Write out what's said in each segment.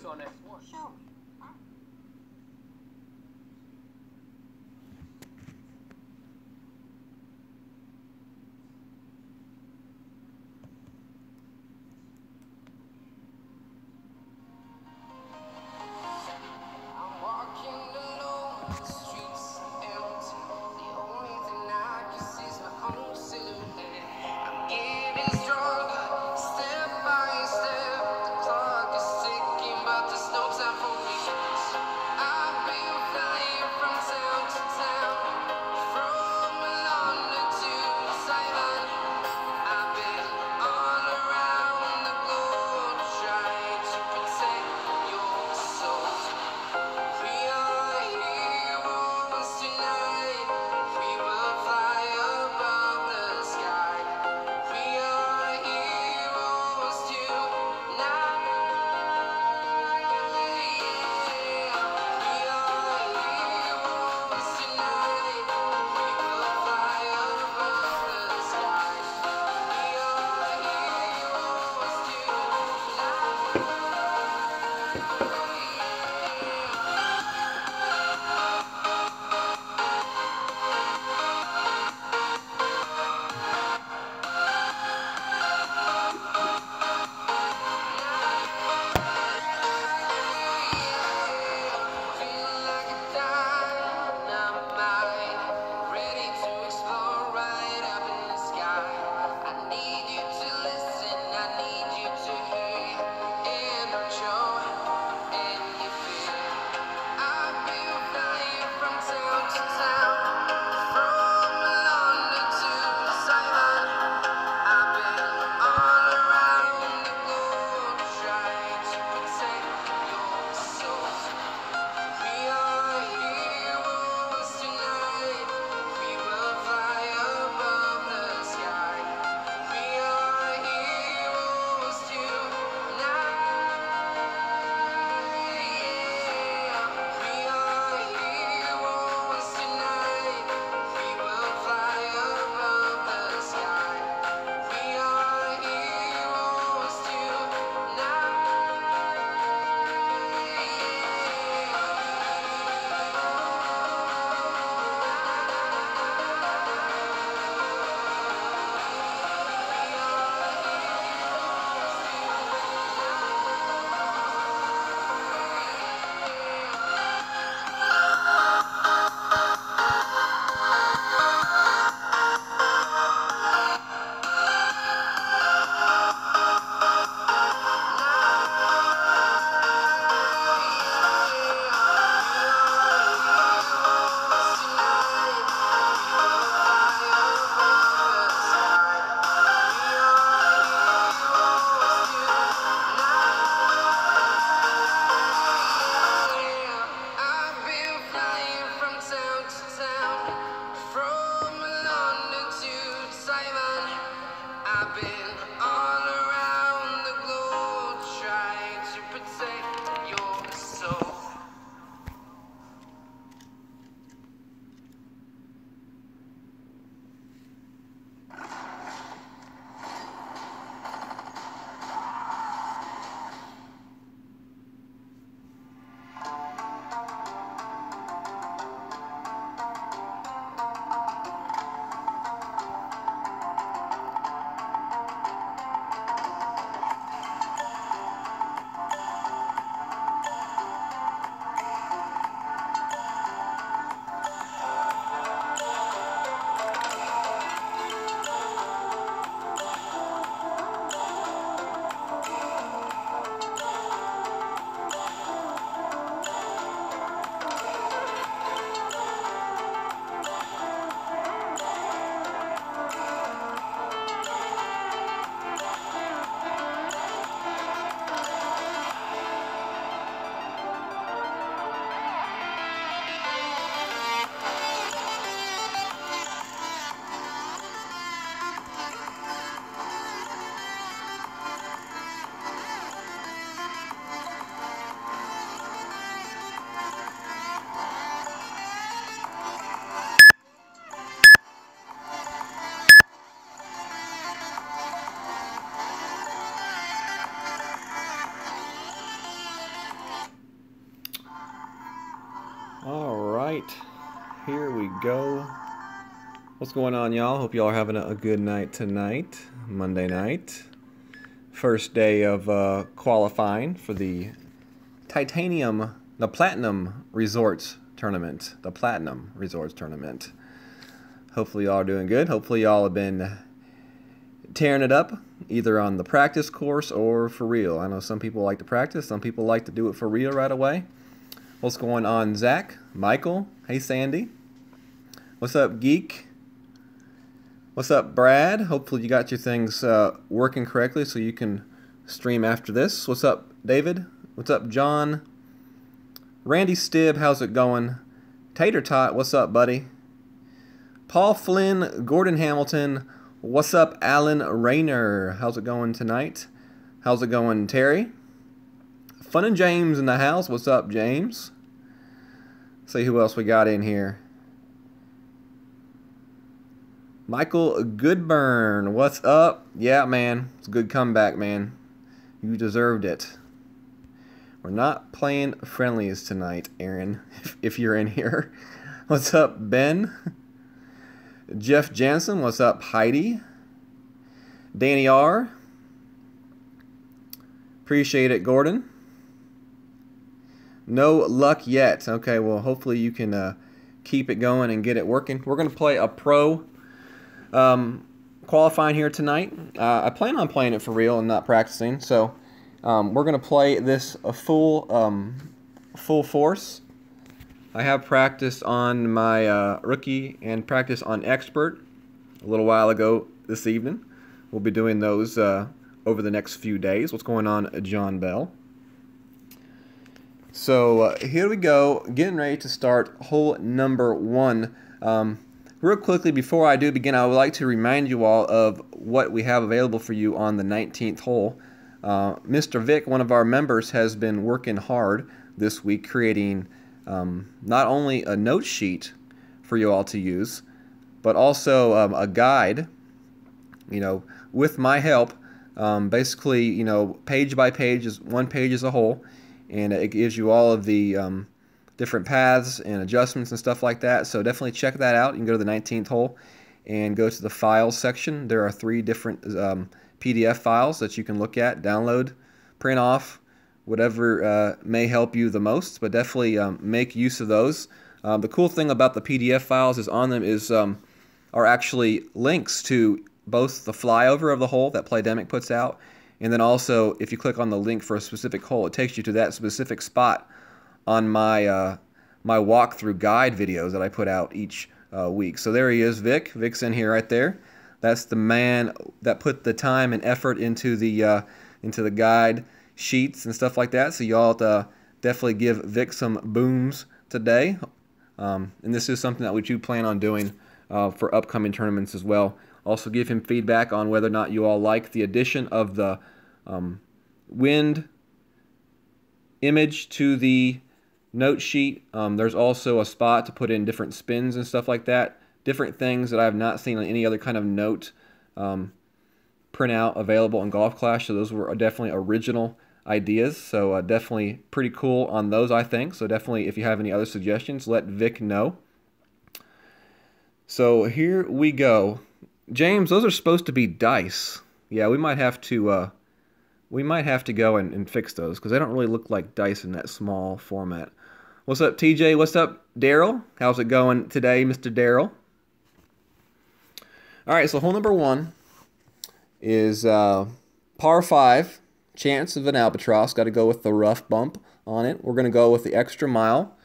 What's our next one? Show me. Step by step, the clock is ticking, but there's no time for right, here we go. What's going on, y'all? Hope y'all are having a good night tonight, Monday night. First day of qualifying for the Platinum Resorts Tournament. The Platinum Resorts Tournament. Hopefully y'all are doing good. Hopefully y'all have been tearing it up, either on the practice course or for real. I know some people like to practice, some people like to do it for real right away. What's going on, Zach? Michael? Hey, Sandy. What's up, Geek? What's up, Brad? Hopefully you got your things working correctly so you can stream after this. What's up, David? What's up, John? Randy Stibb, how's it going? Tater Tot, what's up, buddy? Paul Flynn, Gordon Hamilton, what's up, Alan Rayner? How's it going tonight? How's it going, Terry? Fun and James in the house. What's up, James? See who else we got in here. Michael Goodburn. What's up? Yeah, man. It's a good comeback, man. You deserved it. We're not playing friendlies tonight, Aaron, if you're in here. What's up, Ben? Jeff Jansen. What's up, Heidi? Danny R. Appreciate it, Gordon. No luck yet. Okay, well, hopefully you can keep it going and get it working. We're going to play a pro qualifying here tonight. I plan on playing it for real and not practicing, so we're going to play this full force. I have practiced on my rookie and practice on expert a little while ago this evening. We'll be doing those over the next few days. What's going on, John Bell? So here we go, getting ready to start hole number 1. Real quickly, before I do begin, I would like to remind you all of what we have available for you on the 19th hole. Mr. Vic, one of our members, has been working hard this week creating not only a note sheet for you all to use, but also a guide, with my help. Basically, page by page, one page is a hole, and it gives you all of the different paths and adjustments and stuff like that. So definitely check that out. You can go to the 19th hole and go to the files section. There are 3 different PDF files that you can look at, download, print off, whatever may help you the most, but definitely make use of those. The cool thing about the PDF files is on them are actually links to both the flyover of the hole that Playdemic puts out, and then also, if you click on the link for a specific hole, it takes you to that specific spot on my my walkthrough guide videos that I put out each week. So there he is, Vic. Vic's in here right there. That's the man that put the time and effort into the guide sheets and stuff like that. So y'all definitely give Vic some booms today. And this is something that we do plan on doing for upcoming tournaments as well. Also give him feedback on whether or not you all like the addition of the wind image to the note sheet. There's also a spot to put in different spins and stuff like that. Different things that I have not seen on any other kind of note printout available on Golf Clash. So those were definitely original ideas. So definitely pretty cool on those, I think. So definitely, if you have any other suggestions, let Vic know. So here we go. James, those are supposed to be dice. Yeah, we might have to go and fix those because they don't really look like dice in that small format. What's up, TJ? What's up, Daryl? How's it going today, Mr. Daryl? All right, so hole number 1 is par 5, chance of an albatross. Got to go with the rough bump on it. We're going to go with the extra mile.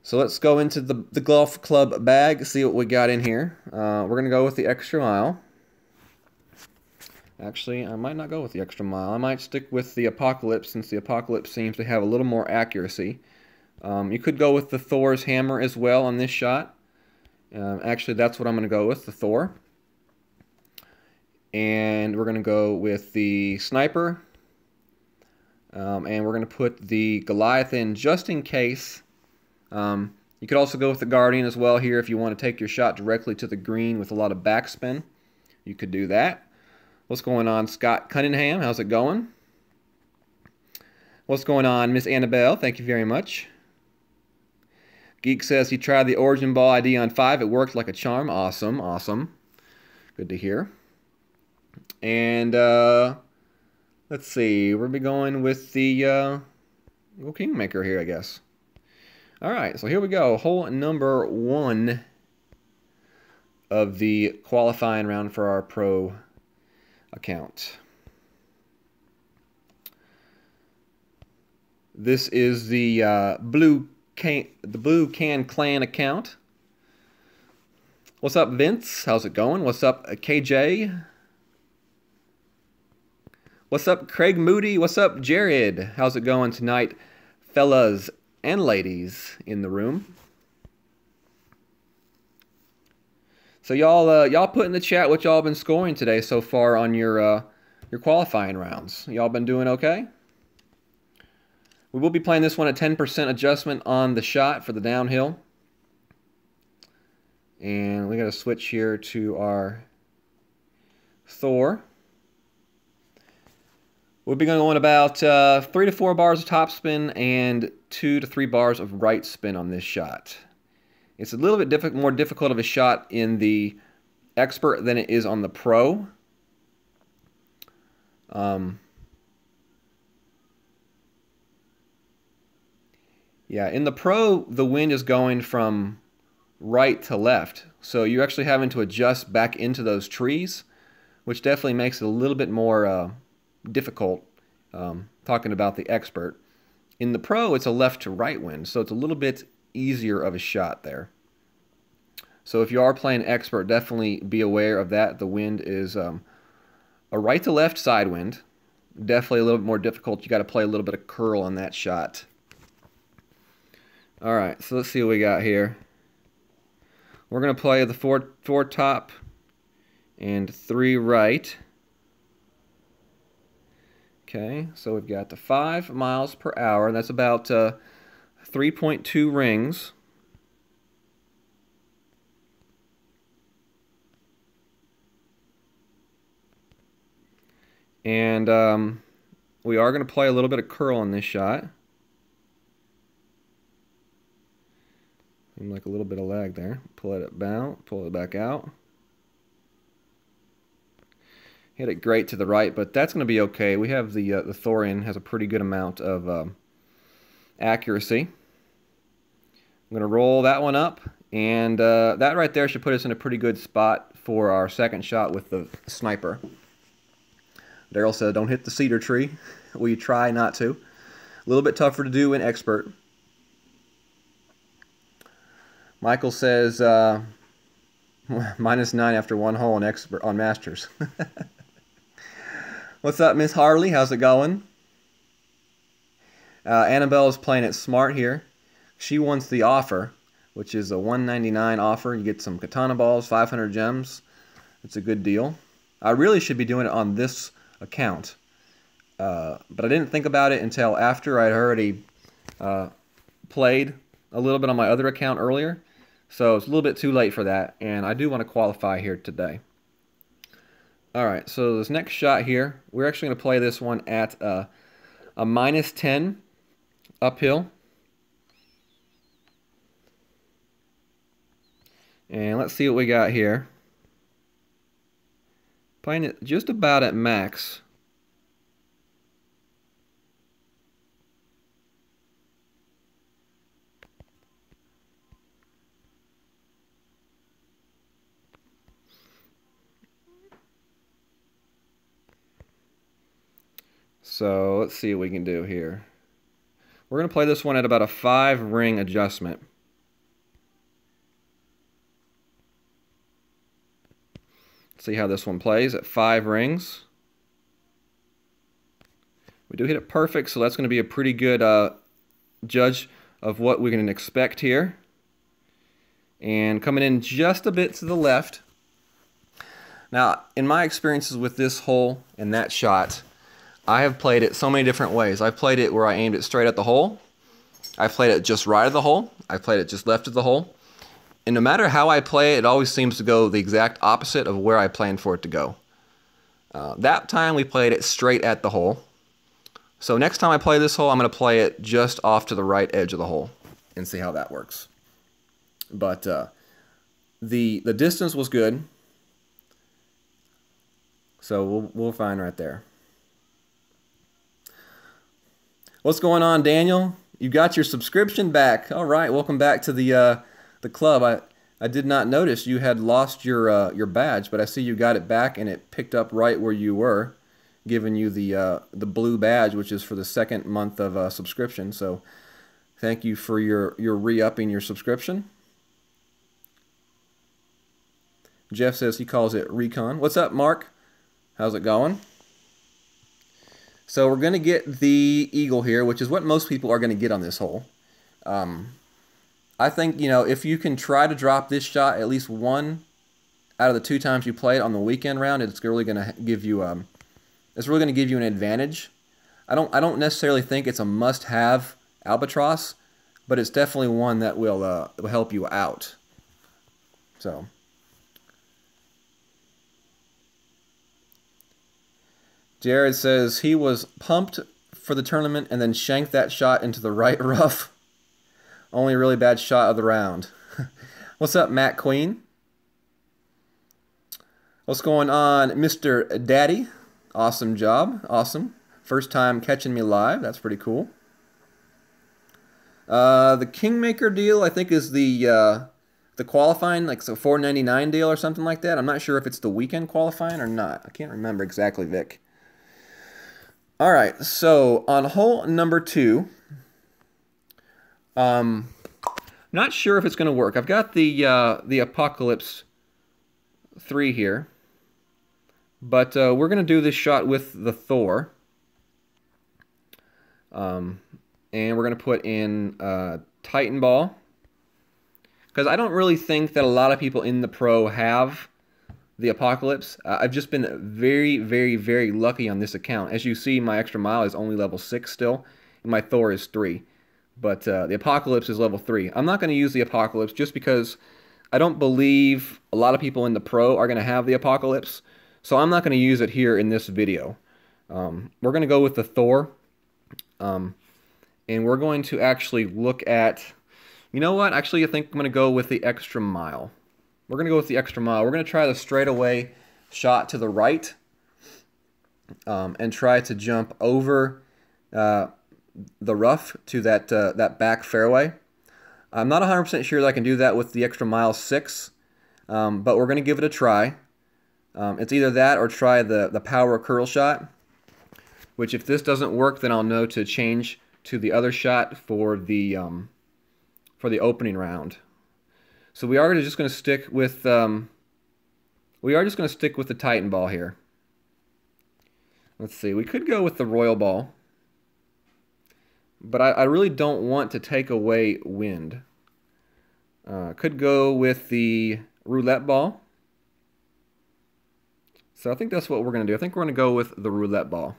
So let's go into the golf club bag, see what we got in here. We're going to go with the extra mile. Actually, I might not go with the extra mile. I might stick with the Apocalypse, since the Apocalypse seems to have a little more accuracy. You could go with the Thor's hammer as well on this shot. Actually, that's what I'm going to go with, the Thor. And we're going to go with the Sniper. And we're going to put the Goliath in just in case. You could also go with the Guardian as well here if you want to take your shot directly to the green with a lot of backspin. You could do that. What's going on, Scott Cunningham? How's it going? What's going on, Miss Annabelle? Thank you very much. Geek says he tried the Origin Ball ID on 5. It worked like a charm. Awesome, awesome. Good to hear. And let's see. We'll be going with the Kingmaker here, I guess. All right, so here we go. Hole number 1 of the qualifying round for our pro account. This is the Blue Can Clan account. What's up, Vince? How's it going? What's up, KJ? What's up, Craig Moody? What's up, Jared? How's it going tonight, fellas and ladies in the room? So y'all put in the chat what y'all been scoring today so far on your qualifying rounds. Y'all been doing okay? We will be playing this one at 10% adjustment on the shot for the downhill. And we got to switch here to our Thor. We'll be going about 3 to 4 bars of topspin and 2 to 3 bars of right spin on this shot. It's a little bit more difficult of a shot in the Expert than it is on the Pro. Yeah, in the Pro, the wind is going from right to left. So you're actually having to adjust back into those trees, which definitely makes it a little bit more difficult talking about the Expert. In the Pro, it's a left to right wind, so it's a little bit easier of a shot there. So if you are playing Expert, definitely be aware of that. The wind is a right to left side wind. Definitely a little bit more difficult. You got to play a little bit of curl on that shot. All right, so let's see what we got here. We're going to play the 4 top and 3 right. Okay, so we've got the 5 miles per hour. That's about 3.2 rings. And we are going to play a little bit of curl on this shot. Seems like a little bit of lag there. Pull it out, pull it back out. Hit it great to the right, but that's going to be okay. We have the Thorian has a pretty good amount of accuracy. I'm going to roll that one up, and that right there should put us in a pretty good spot for our second shot with the sniper. Daryl said, don't hit the cedar tree. We try not to. A little bit tougher to do in Expert. Michael says, -9 after 1 hole in Expert on Masters. What's up, Miss Harley? How's it going? Annabelle is playing it smart here. She wants the offer, which is a $199 offer. You get some katana balls, 500 gems. It's a good deal. I really should be doing it on this account, but I didn't think about it until after I'd already played a little bit on my other account earlier. So it's a little bit too late for that, and I do want to qualify here today. Alright, so this next shot here, we're actually going to play this one at a -10 uphill. And let's see what we got here. Playing it just about at max. So let's see what we can do here. We're going to play this one at about a 5 ring adjustment. See how this one plays at 5 rings. We do hit it perfect, so that's going to be a pretty good judge of what we can expect here. And coming in just a bit to the left. Now, in my experiences with this hole and that shot, I have played it so many different ways. I've played it where I aimed it straight at the hole. I've played it just right of the hole. I've played it just left of the hole. And no matter how I play it, it always seems to go the exact opposite of where I planned for it to go. That time we played it straight at the hole. So next time I play this hole, I'm going to play it just off to the right edge of the hole and see how that works. But the distance was good, so we'll find right there. What's going on, Daniel? You got your subscription back. All right, welcome back to the club. I did not notice you had lost your badge, but I see you got it back, and it picked up right where you were, giving you the blue badge, which is for the second month of subscription. So thank you for your re-upping your subscription. Jeff says he calls it Recon. What's up, Mark? How's it going? So we're going to get the eagle here, which is what most people are going to get on this hole. I think, you know, if you can try to drop this shot at least one out of the 2 times you play it on the weekend round, it's really going to give you an advantage. I don't necessarily think it's a must-have albatross, but it's definitely one that will help you out. So Jared says he was pumped for the tournament and then shanked that shot into the right rough. Only really bad shot of the round. What's up, Matt Queen? What's going on, Mr. Daddy? Awesome job. Awesome. First time catching me live. That's pretty cool. The Kingmaker deal, I think, is the qualifying, like, so $4.99 deal or something like that. I'm not sure if it's the weekend qualifying or not. I can't remember exactly, Vic. All right, so on hole number 2, not sure if it's going to work. I've got the Apocalypse 3 here, but we're going to do this shot with the Thor, and we're going to put in Titan Ball, because I don't really think that a lot of people in the pro have the Apocalypse. I've just been very, very, very lucky on this account. As you see, my extra mile is only level 6 still, and my Thor is 3. But the Apocalypse is level 3. I'm not going to use the Apocalypse just because I don't believe a lot of people in the pro are going to have the Apocalypse. So I'm not going to use it here in this video. We're going to go with the Thor. And we're going to actually look at... You know what? Actually, I think I'm going to go with the extra mile. We're going to go with the extra mile. We're going to try the straightaway shot to the right. And try to jump over... the rough to that back fairway. I'm not 100% sure that I can do that with the extra mile 6, but we're going to give it a try. It's either that or try the power curl shot, which if this doesn't work, then I'll know to change to the other shot for the opening round. So we are just going to stick with the Titan Ball here. Let's see. We could go with the Royal Ball. But I really don't want to take away wind. Could go with the Roulette Ball. So I think that's what we're going to do. I think we're going to go with the Roulette Ball.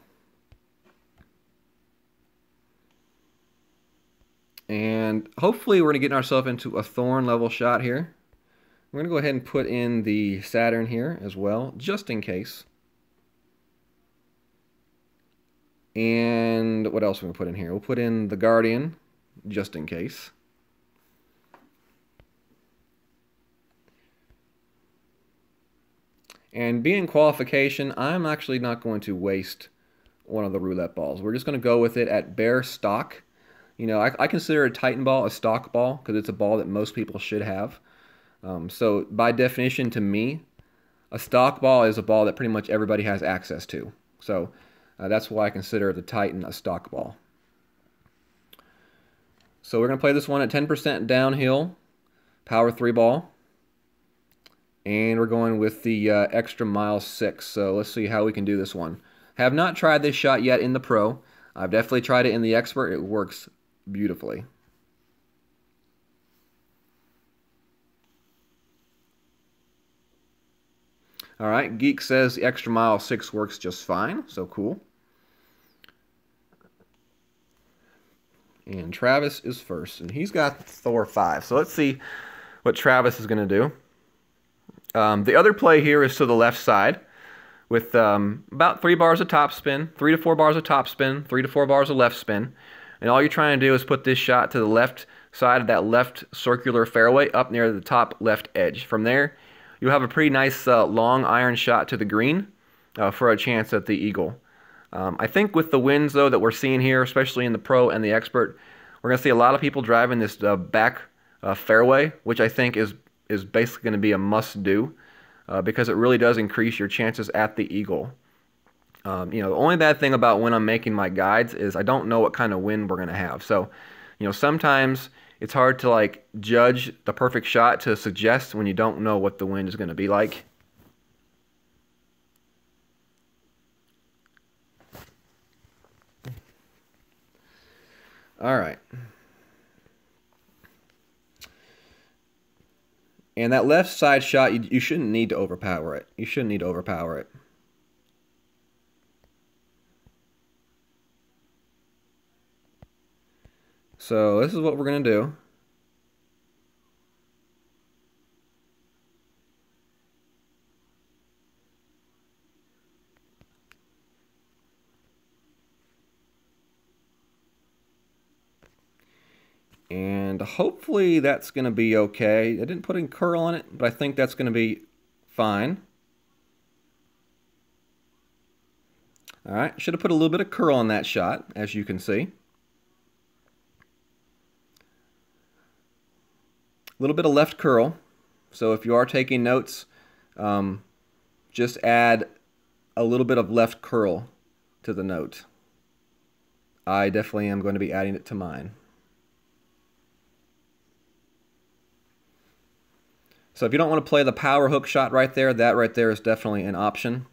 And hopefully we're going to get ourselves into a Thorn level shot here. We're going to go ahead and put in the Saturn here as well, just in case. And what else are we going to put in here? We'll put in the Guardian, just in case. And being Qualification, I'm actually not going to waste one of the roulette balls. We're just going to go with it at bare stock. You know, I consider a Titan Ball a stock ball because it's a ball that most people should have. So by definition, to me, a stock ball is a ball that pretty much everybody has access to. So that's why I consider the Titan a stock ball. So we're going to play this one at 10% downhill, power 3 ball. And we're going with the extra mile 6. So let's see how we can do this one. Have not tried this shot yet in the pro. I've definitely tried it in the expert. It works beautifully. All right, Geek says the extra mile 6 works just fine. So cool. And Travis is first, and he's got Thor 5. So let's see what Travis is going to do. The other play here is to the left side with about 3 bars of top spin, 3 to 4 bars of top spin, 3 to 4 bars of left spin. And all you're trying to do is put this shot to the left side of that left circular fairway up near the top left edge. From there, you'll have a pretty nice long iron shot to the green for a chance at the eagle. I think with the winds, though, that we're seeing here, especially in the pro and the expert, we're going to see a lot of people driving this back fairway, which I think is basically going to be a must-do because it really does increase your chances at the eagle. The only bad thing about when I'm making my guides is I don't know what kind of wind we're going to have. So, sometimes it's hard to like judge the perfect shot to suggest when you don't know what the wind is going to be like. All right. And that left side shot, you shouldn't need to overpower it. You shouldn't need to overpower it. So this is what we're going to do. And hopefully that's going to be okay. I didn't put any curl on it, but I think that's going to be fine. All right, should have put a little bit of curl on that shot, as you can see. A little bit of left curl. So if you are taking notes, just add a little bit of left curl to the note. I definitely am going to be adding it to mine. So if you don't want to play the power hook shot right there, that right there is definitely an option.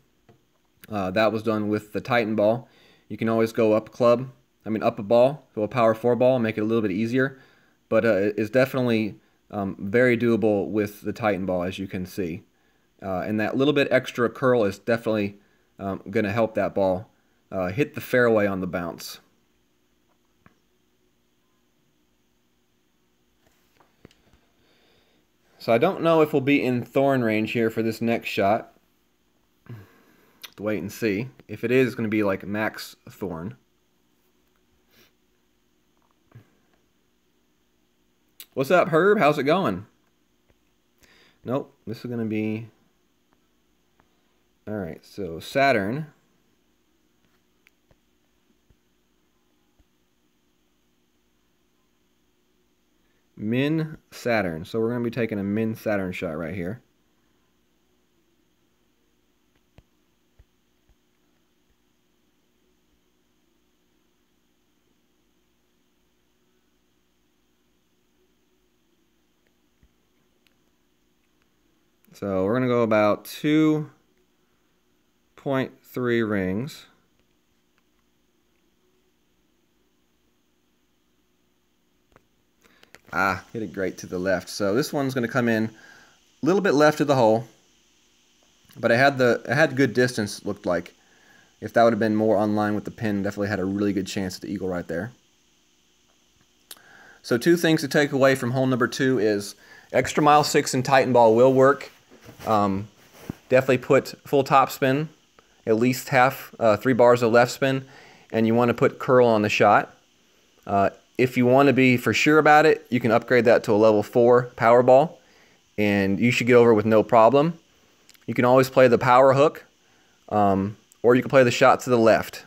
That was done with the Titan ball. You can always go up a ball, go a power 4 ball, and make it a little bit easier. But it's definitely very doable with the Titan ball, as you can see. And that little bit extra curl is definitely going to help that ball hit the fairway on the bounce. So I don't know if we'll be in thorn range here for this next shot. Have to wait and see. If it is, it's going to be like max thorn. What's up, Herb? How's it going? Nope, this is going to be... Alright, so Saturn. Min Saturn. So we're going to be taking a Min Saturn shot right here. So we're going to go about 2.3 rings. Hit it great to the left. So this one's going to come in a little bit left of the hole, but it had good distance, looked like. If that would have been more on line with the pin, definitely had a really good chance at the eagle right there. So 2 things to take away from hole number 2 is extra mile 6 and Titan ball will work. Definitely put full top spin, at least half, 3 bars of left spin, and you want to put curl on the shot. If you want to be for sure about it, you can upgrade that to a level 4 power ball, and you should get over it with no problem. You can always play the power hook, or you can play the shot to the left.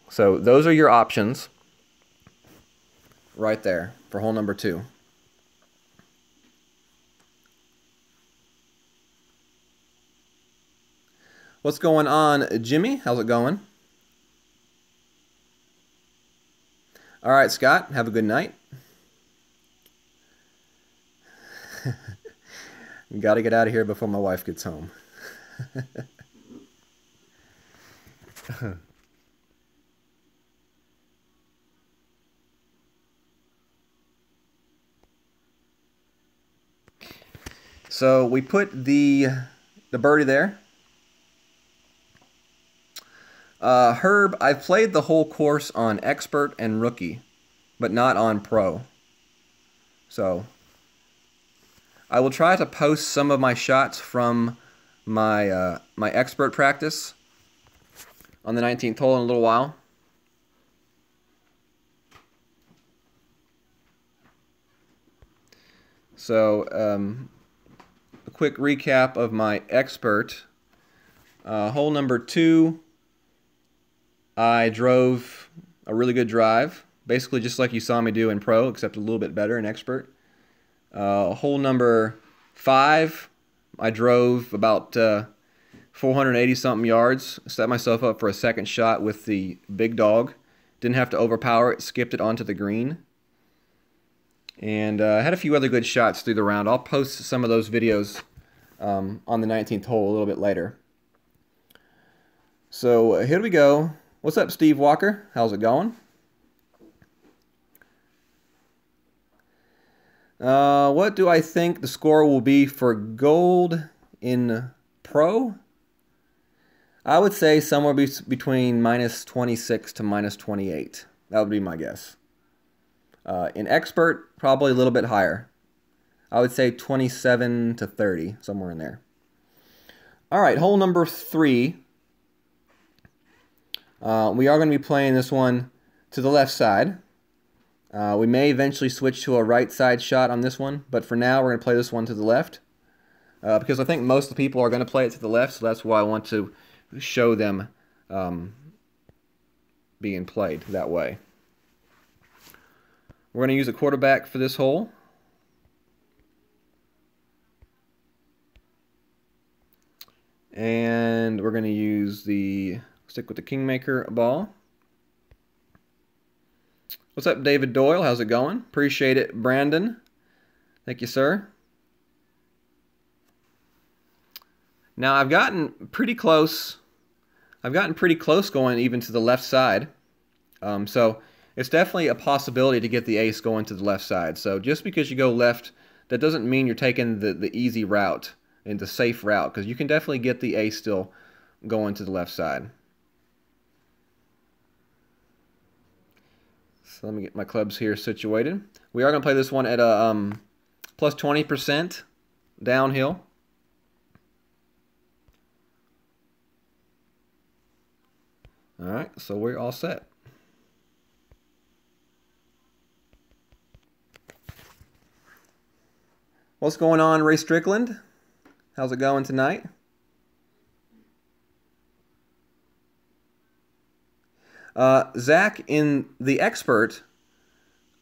So those are your options right there for hole number 2. What's going on, Jimmy? How's it going? All right, Scott, have a good night. We got to get out of here before my wife gets home. So we put the birdie there. Herb, I've played the whole course on Expert and Rookie, but not on Pro. So I will try to post some of my shots from my my Expert practice on the 19th hole in a little while. So a quick recap of my expert. Hole number 2, I drove a really good drive, basically just like you saw me do in pro, except a little bit better in expert. Hole number 5, I drove about 480 something yards, set myself up for a second shot with the big dog. Didn't have to overpower it, skipped it onto the green. And I had a few other good shots through the round. I'll post some of those videos on the 19th hole a little bit later. So here we go. What's up, Steve Walker? How's it going? What do I think the score will be for gold in pro? I would say somewhere between -26 to -28. That would be my guess. In expert, probably a little bit higher. I would say 27 to 30, somewhere in there. All right, hole number 3. We are going to be playing this one to the left side. We may eventually switch to a right side shot on this one, but for now we're going to play this one to the left. Because I think most of the people are going to play it to the left, so that's why I want to show them being played that way. We're going to use a quarterback for this hole. And we're going to stick with the Kingmaker ball. What's up, David Doyle? How's it going? Appreciate it, Brandon. Thank you, sir. Now, I've gotten pretty close. Going even to the left side. So it's definitely a possibility to get the ace going to the left side. So just because you go left, that doesn't mean you're taking the easy route and the safe route, because you can definitely get the ace still going to the left side. So let me get my clubs here situated. We are going to play this one at a plus 20% downhill. All right, so we're all set. What's going on, Ray Strickland? How's it going tonight? Zach, in the expert,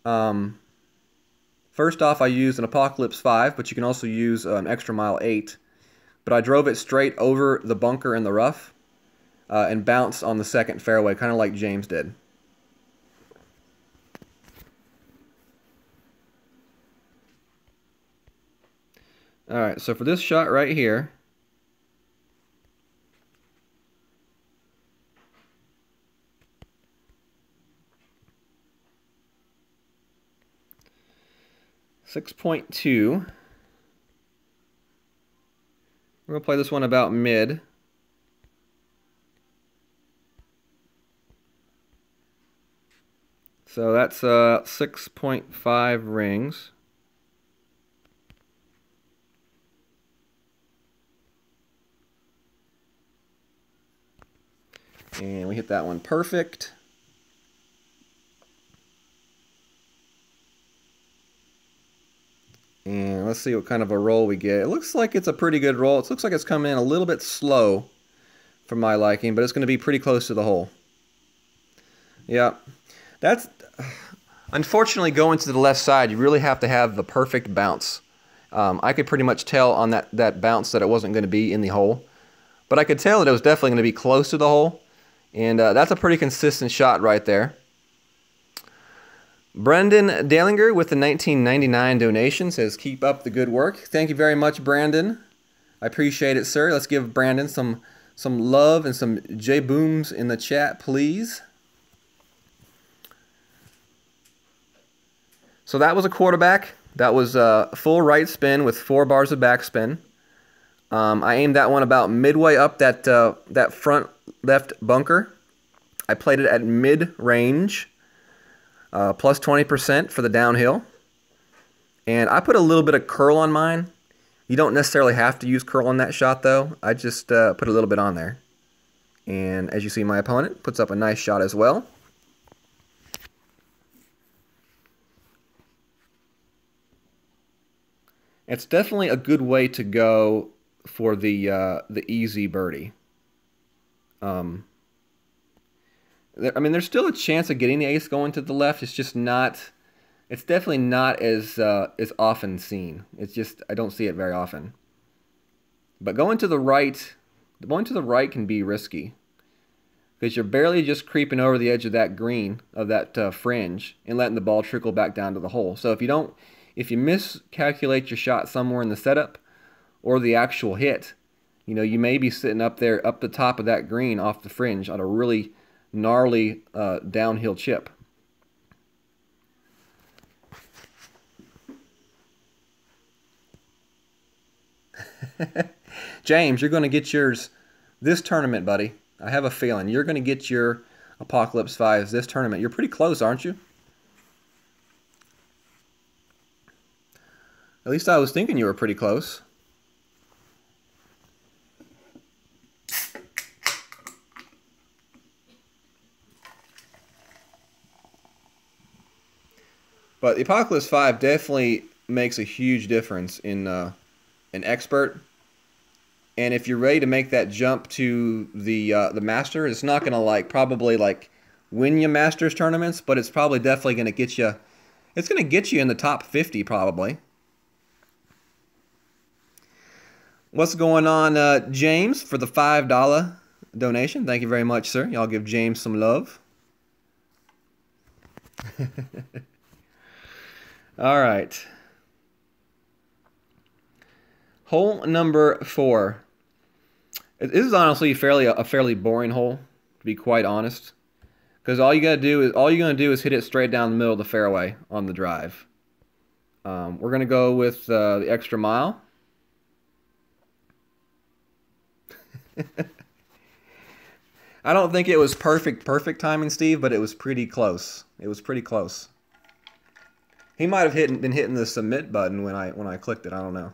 first off, I used an Apocalypse 5, but you can also use an Extra Mile 8. But I drove it straight over the bunker in the rough and bounced on the second fairway, kind of like James did. All right, so for this shot right here, .2. We're going to play this one about mid. So that's 6.5 rings. And we hit that one perfect. And let's see what kind of a roll we get. It looks like it's a pretty good roll. It looks like it's coming in a little bit slow for my liking, but it's going to be pretty close to the hole. Yeah, that's unfortunately going to the left side. You really have to have the perfect bounce. I could pretty much tell on that bounce that it wasn't going to be in the hole, but I could tell that it was definitely going to be close to the hole, and that's a pretty consistent shot right there. Brendan Dalinger with the 1999 donation says, keep up the good work. Thank you very much, Brandon. I appreciate it, sir. Let's give Brandon some love and some J-booms in the chat, please. So that was a quarterback. That was a full right spin with 4 bars of backspin. I aimed that one about midway up that front left bunker. I played it at mid-range. Plus 20% for the downhill. And I put a little bit of curl on mine. You don't necessarily have to use curl on that shot, though. I just put a little bit on there. And as you see, my opponent puts up a nice shot as well. It's definitely a good way to go for the easy birdie. I mean, there's still a chance of getting the ace going to the left. It's just not. It's definitely not as often seen. It's just I don't see it very often. But going to the right can be risky because you're barely just creeping over the edge of that green of that fringe and letting the ball trickle back down to the hole. So if you miscalculate your shot somewhere in the setup or the actual hit, you know, you may be sitting up there up the top of that green off the fringe on a really gnarly downhill chip. James, you're going to get yours this tournament, buddy. I have a feeling you're going to get your Apocalypse 5s this tournament. You're pretty close, aren't you? At least I was thinking you were pretty close. But the Apocalypse 5 definitely makes a huge difference in an expert. And if you're ready to make that jump to the Masters, it's not going to probably win you Masters tournaments, but it's probably definitely going to get you. It's going to get you in the top 50 probably. What's going on, James, for the $5 donation? Thank you very much, sir. Y'all give James some love. All right. Hole number 4. This is honestly a fairly boring hole, to be quite honest, because all you're gonna do is hit it straight down the middle of the fairway on the drive. We're gonna go with the extra mile. I don't think it was perfect timing, Steve, but it was pretty close. It was pretty close. He might have been hitting the submit button when I clicked it. I don't know.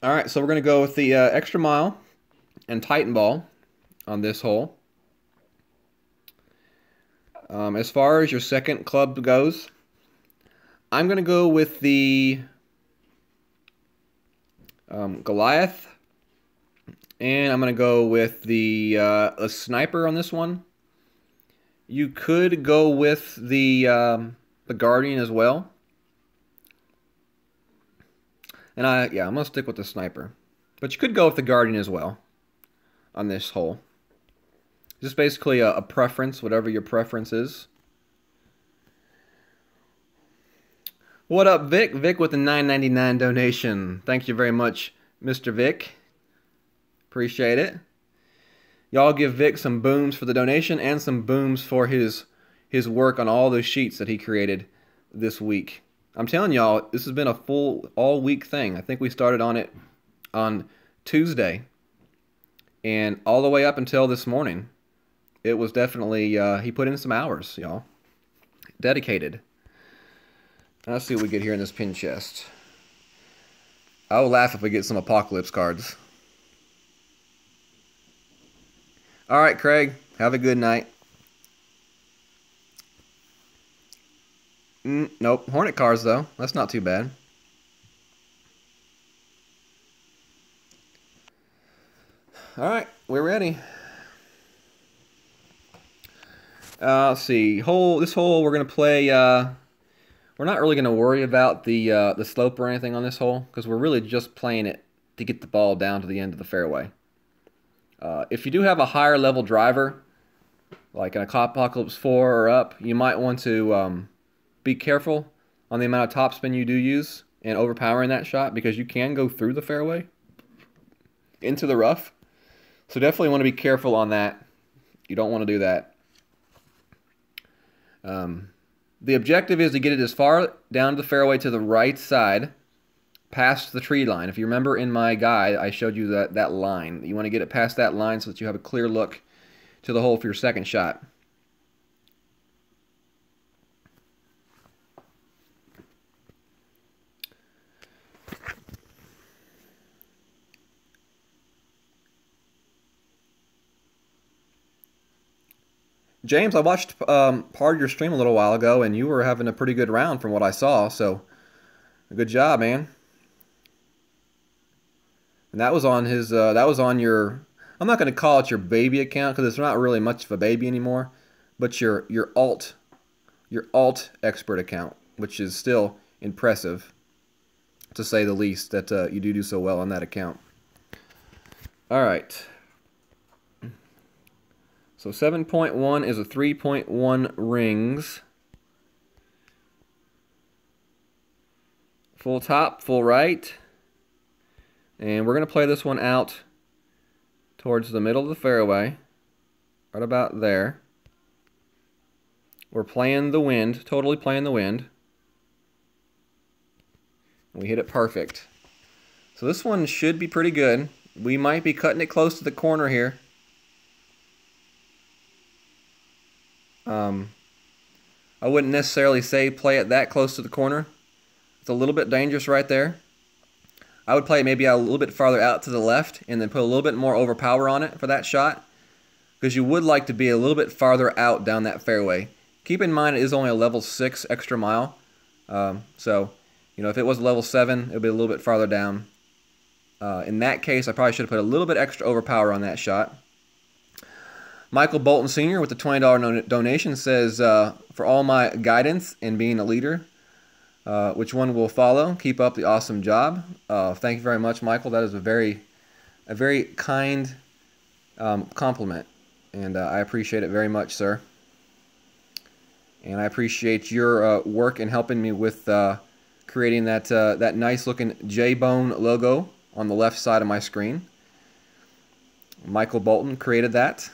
All right, so we're going to go with the extra mile and Titan ball on this hole. As far as your second club goes, I'm going to go with the Goliath, and I'm going to go with the sniper on this one. You could go with the Guardian as well. And I'm going to stick with the sniper. But you could go with the Guardian as well on this hole. Just basically a preference, whatever your preference is. What up, Vic? Vic with the $9.99 donation. Thank you very much, Mr. Vic. Appreciate it. Y'all give Vic some booms for the donation and some booms for his work on all those sheets that he created this week. I'm telling y'all, this has been a full all-week thing. I think we started on it on Tuesday. And all the way up until this morning, it was definitely, he put in some hours, y'all. Dedicated. Let's see what we get here in this pin chest. I will laugh if we get some Apocalypse cards. All right, Craig. Have a good night. Nope. Hornet cards, though. That's not too bad. All right. We're ready. Let's see. This hole we're going to play... we're not really going to worry about the slope or anything on this hole because we're really just playing it to get the ball down to the end of the fairway. If you do have a higher level driver, like an Apocalypse 4 or up, you might want to... be careful on the amount of topspin you do use and overpowering that shot because you can go through the fairway into the rough. So definitely want to be careful on that. You don't want to do that. The objective is to get it as far down the fairway to the right side past the tree line. If you remember in my guide, I showed you that line. You want to get it past that line so that you have a clear look to the hole for your second shot. James, I watched part of your stream a little while ago, and you were having a pretty good round from what I saw. So, good job, man. And that was on his. That was on your. I'm not going to call it your baby account because it's not really much of a baby anymore, but your alt expert account, which is still impressive, to say the least. That you do so well on that account. All right. So 7.1 is a 3.1 rings. Full top, full right. And we're going to play this one out towards the middle of the fairway. Right about there. We're playing the wind, totally playing the wind. And we hit it perfect. So this one should be pretty good. We might be cutting it close to the corner here. I wouldn't necessarily say play it that close to the corner. It's a little bit dangerous right there. I would play it maybe a little bit farther out to the left and then put a little bit more overpower on it for that shot, because you would like to be a little bit farther out down that fairway. Keep in mind it is only a level 6 extra mile. So, you know, if it was level 7, it would be a little bit farther down. In that case, I probably should have put a little bit extra overpower on that shot. Michael Bolton Sr. with the $20 donation says, for all my guidance and being a leader, which one will follow? Keep up the awesome job. Thank you very much, Michael. That is a very kind compliment, and I appreciate it very much, sir. And I appreciate your work in helping me with creating that nice-looking J-Bone logo on the left side of my screen. Michael Bolton created that.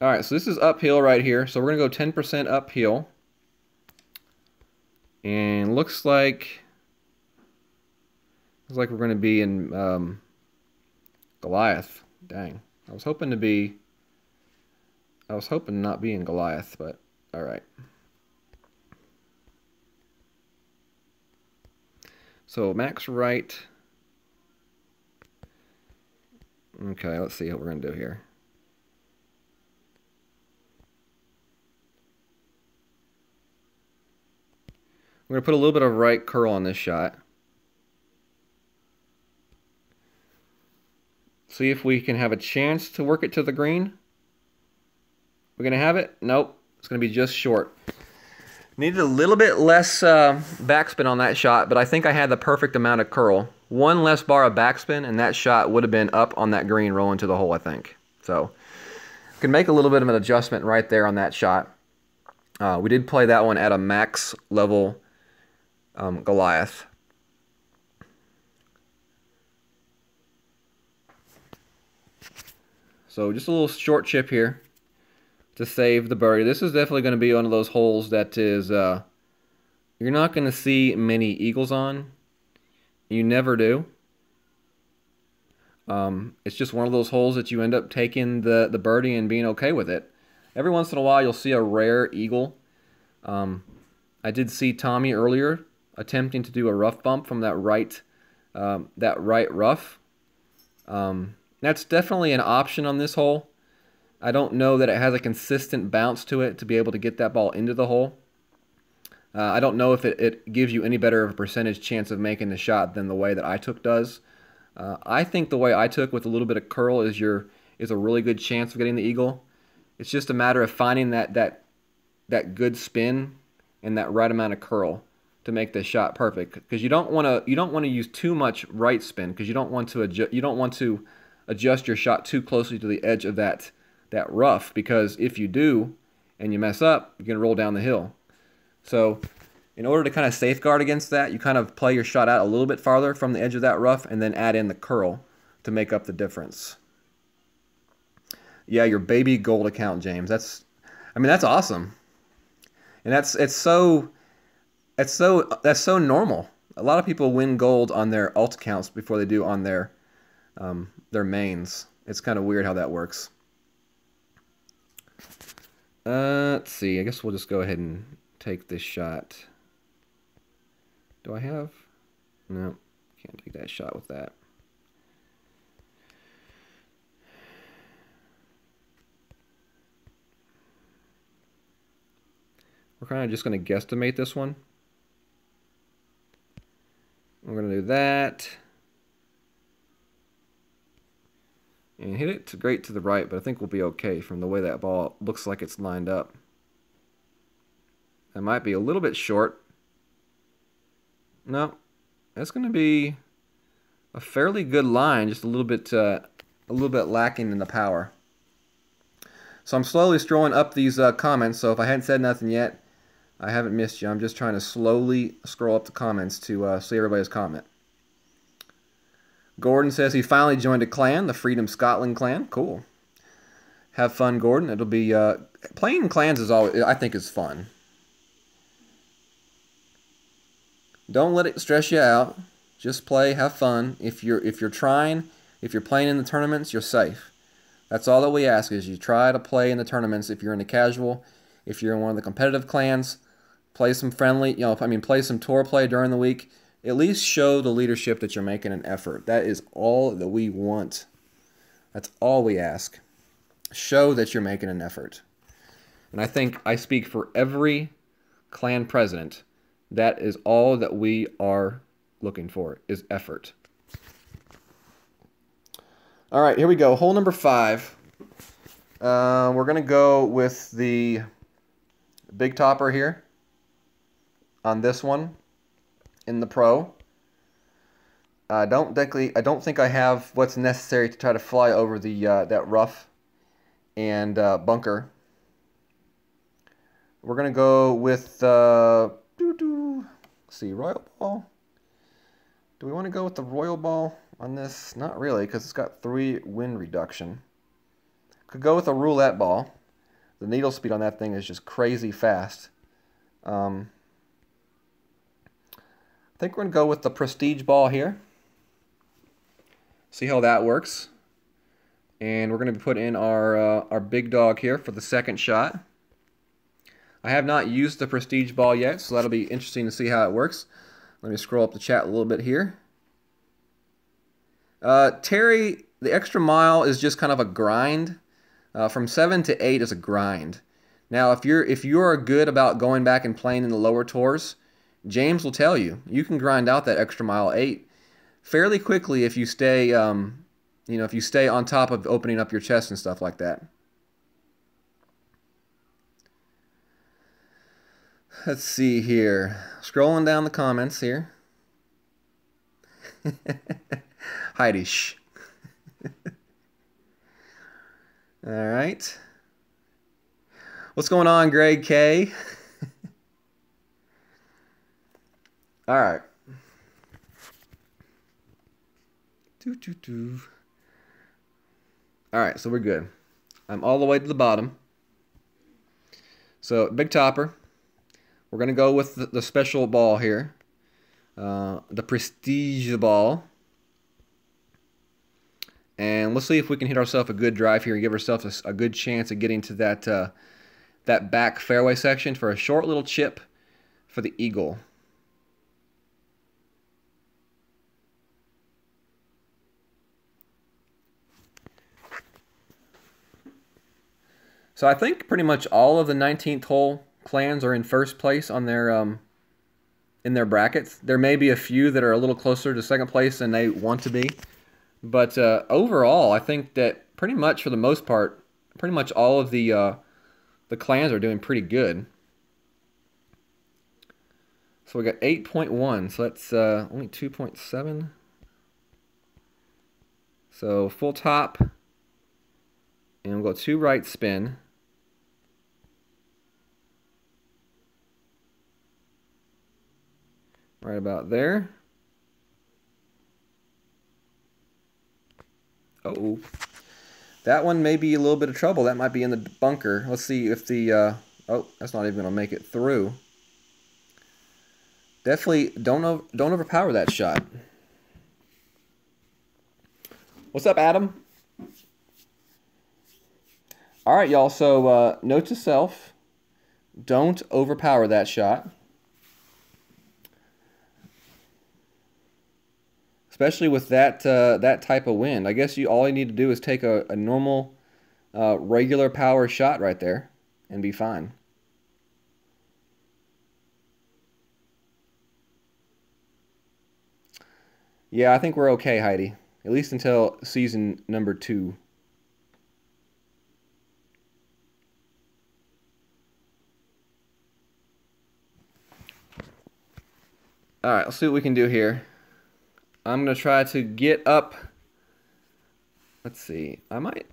All right, so this is uphill right here. So we're going to go 10% uphill. And looks like we're going to be in Goliath. Dang. I was hoping not be in Goliath, but all right. So max right. Okay, let's see what we're going to do here. We're going to put a little bit of right curl on this shot. See if we can have a chance to work it to the green. We're going to have it? Nope. It's going to be just short. Needed a little bit less backspin on that shot, but I think I had the perfect amount of curl. One less bar of backspin, and that shot would have been up on that green rolling to the hole, I think. So, you can make a little bit of an adjustment right there on that shot. We did play that one at a max level Goliath. So just a little short chip here to save the birdie. This is definitely going to be one of those holes that is you're not going to see many eagles on. You never do. It's just one of those holes that you end up taking the birdie and being okay with it. Every once in a while you'll see a rare eagle. I did see Tommy earlier attempting to do a rough bump from that right rough. That's definitely an option on this hole. I don't know that it has a consistent bounce to it to be able to get that ball into the hole. I don't know if it gives you any better of a percentage chance of making the shot than the way that I took does. I think the way I took with a little bit of curl is a really good chance of getting the eagle. It's just a matter of finding that good spin and that right amount of curl to make the shot perfect, because you don't want to use too much right spin, because you don't want to adjust your shot too closely to the edge of that rough, because if you do and you mess up, you're going to roll down the hill. So in order to kind of safeguard against that, you kind of play your shot out a little bit farther from the edge of that rough and then add in the curl to make up the difference. Yeah, your baby gold account, James. That's awesome. And that's so normal. A lot of people win gold on their alt accounts before they do on their mains. It's kind of weird how that works. Let's see. I guess we'll just go ahead and take this shot. Do I have? No, can't take that shot with that. We're kind of just going to guesstimate this one. We're going to do that. And hit it great to the right, but I think we'll be okay from the way that ball looks like it's lined up. That might be a little bit short. No, that's going to be a fairly good line, just a little bit lacking in the power. So I'm slowly scrolling up these comments, so if I hadn't said nothing yet, I haven't missed you. I'm just trying to slowly scroll up the comments to see everybody's comment. Gordon says he finally joined a clan, the Freedom Scotland clan. Cool. Have fun, Gordon. It'll be playing clans is always, I think, is fun. Don't let it stress you out. Just play, have fun. If you're playing in the tournaments, you're safe. That's all that we ask is you try to play in the tournaments. If you're in the casual, if you're in one of the competitive clans, play some friendly, play some tour play during the week. At least show the leadership that you're making an effort. That is all that we want. That's all we ask. Show that you're making an effort. And I think I speak for every clan president. That is all that we are looking for, is effort. All right, here we go. Hole number 5. We're going to go with the big topper here on this one in the pro. I don't think I have what's necessary to try to fly over the that rough and bunker. We're going to go with let's see, royal ball. Do we want to go with the royal ball on this? Not really, because it's got 3 wind reduction. Could go with a roulette ball. The needle speed on that thing is just crazy fast. I think we're going to go with the prestige ball here. See how that works. And we're going to put in our big dog here for the second shot. I have not used the prestige ball yet, so that'll be interesting to see how it works. Let me scroll up the chat a little bit here. Terry, the extra mile is just kind of a grind. From 7 to 8 is a grind. Now, if you're good about going back and playing in the lower tours, James will tell you can grind out that extra mile 8 fairly quickly if you stay, if you stay on top of opening up your chest and stuff like that. Let's see here. Scrolling down the comments here. Heidi, shh. All right. What's going on, Greg K? All right. All right, so we're good. I'm all the way to the bottom. So, big topper. We're going to go with the special ball here. The prestige ball. And let's see if we can hit ourselves a good drive here and give ourselves a good chance of getting to that back fairway section for a short little chip for the eagle. So I think pretty much all of the 19th hole clans are in first place on their in their brackets. There may be a few that are a little closer to second place than they want to be. But overall, I think that pretty much for the most part, pretty much all of the clans are doing pretty good. So we got 8.1, so that's only 2.7. So full top, and we'll go 2 right spin. Right about there. Uh-oh. That one may be a little bit of trouble. That might be in the bunker. Let's see if the... oh, that's not even going to make it through. Definitely don't overpower that shot. What's up, Adam? All right, y'all. So note to self, don't overpower that shot. Especially with that that type of wind. I guess all you need to do is take a normal, regular power shot right there and be fine. Yeah, I think we're okay, Heidi. At least until season number 2. All right, let's see what we can do here. I'm going to try to get up. Let's see. I might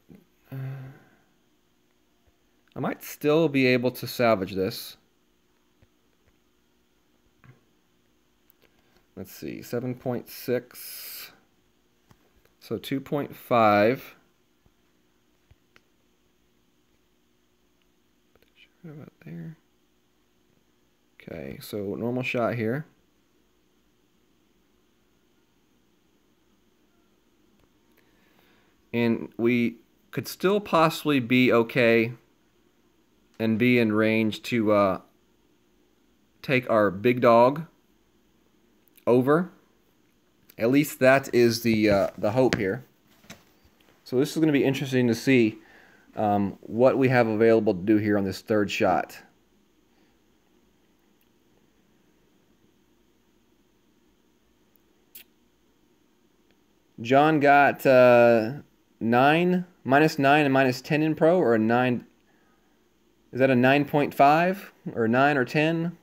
still be able to salvage this. Let's see. 7.6. So 2.5. Right about there. Okay, so normal shot here. And we could still possibly be okay and be in range to take our big dog over. At least that is the hope here. So this is going to be interesting to see what we have available to do here on this third shot. John got -9 and -10 in pro, or a 9. Is that a 9.5 or 9 or 10?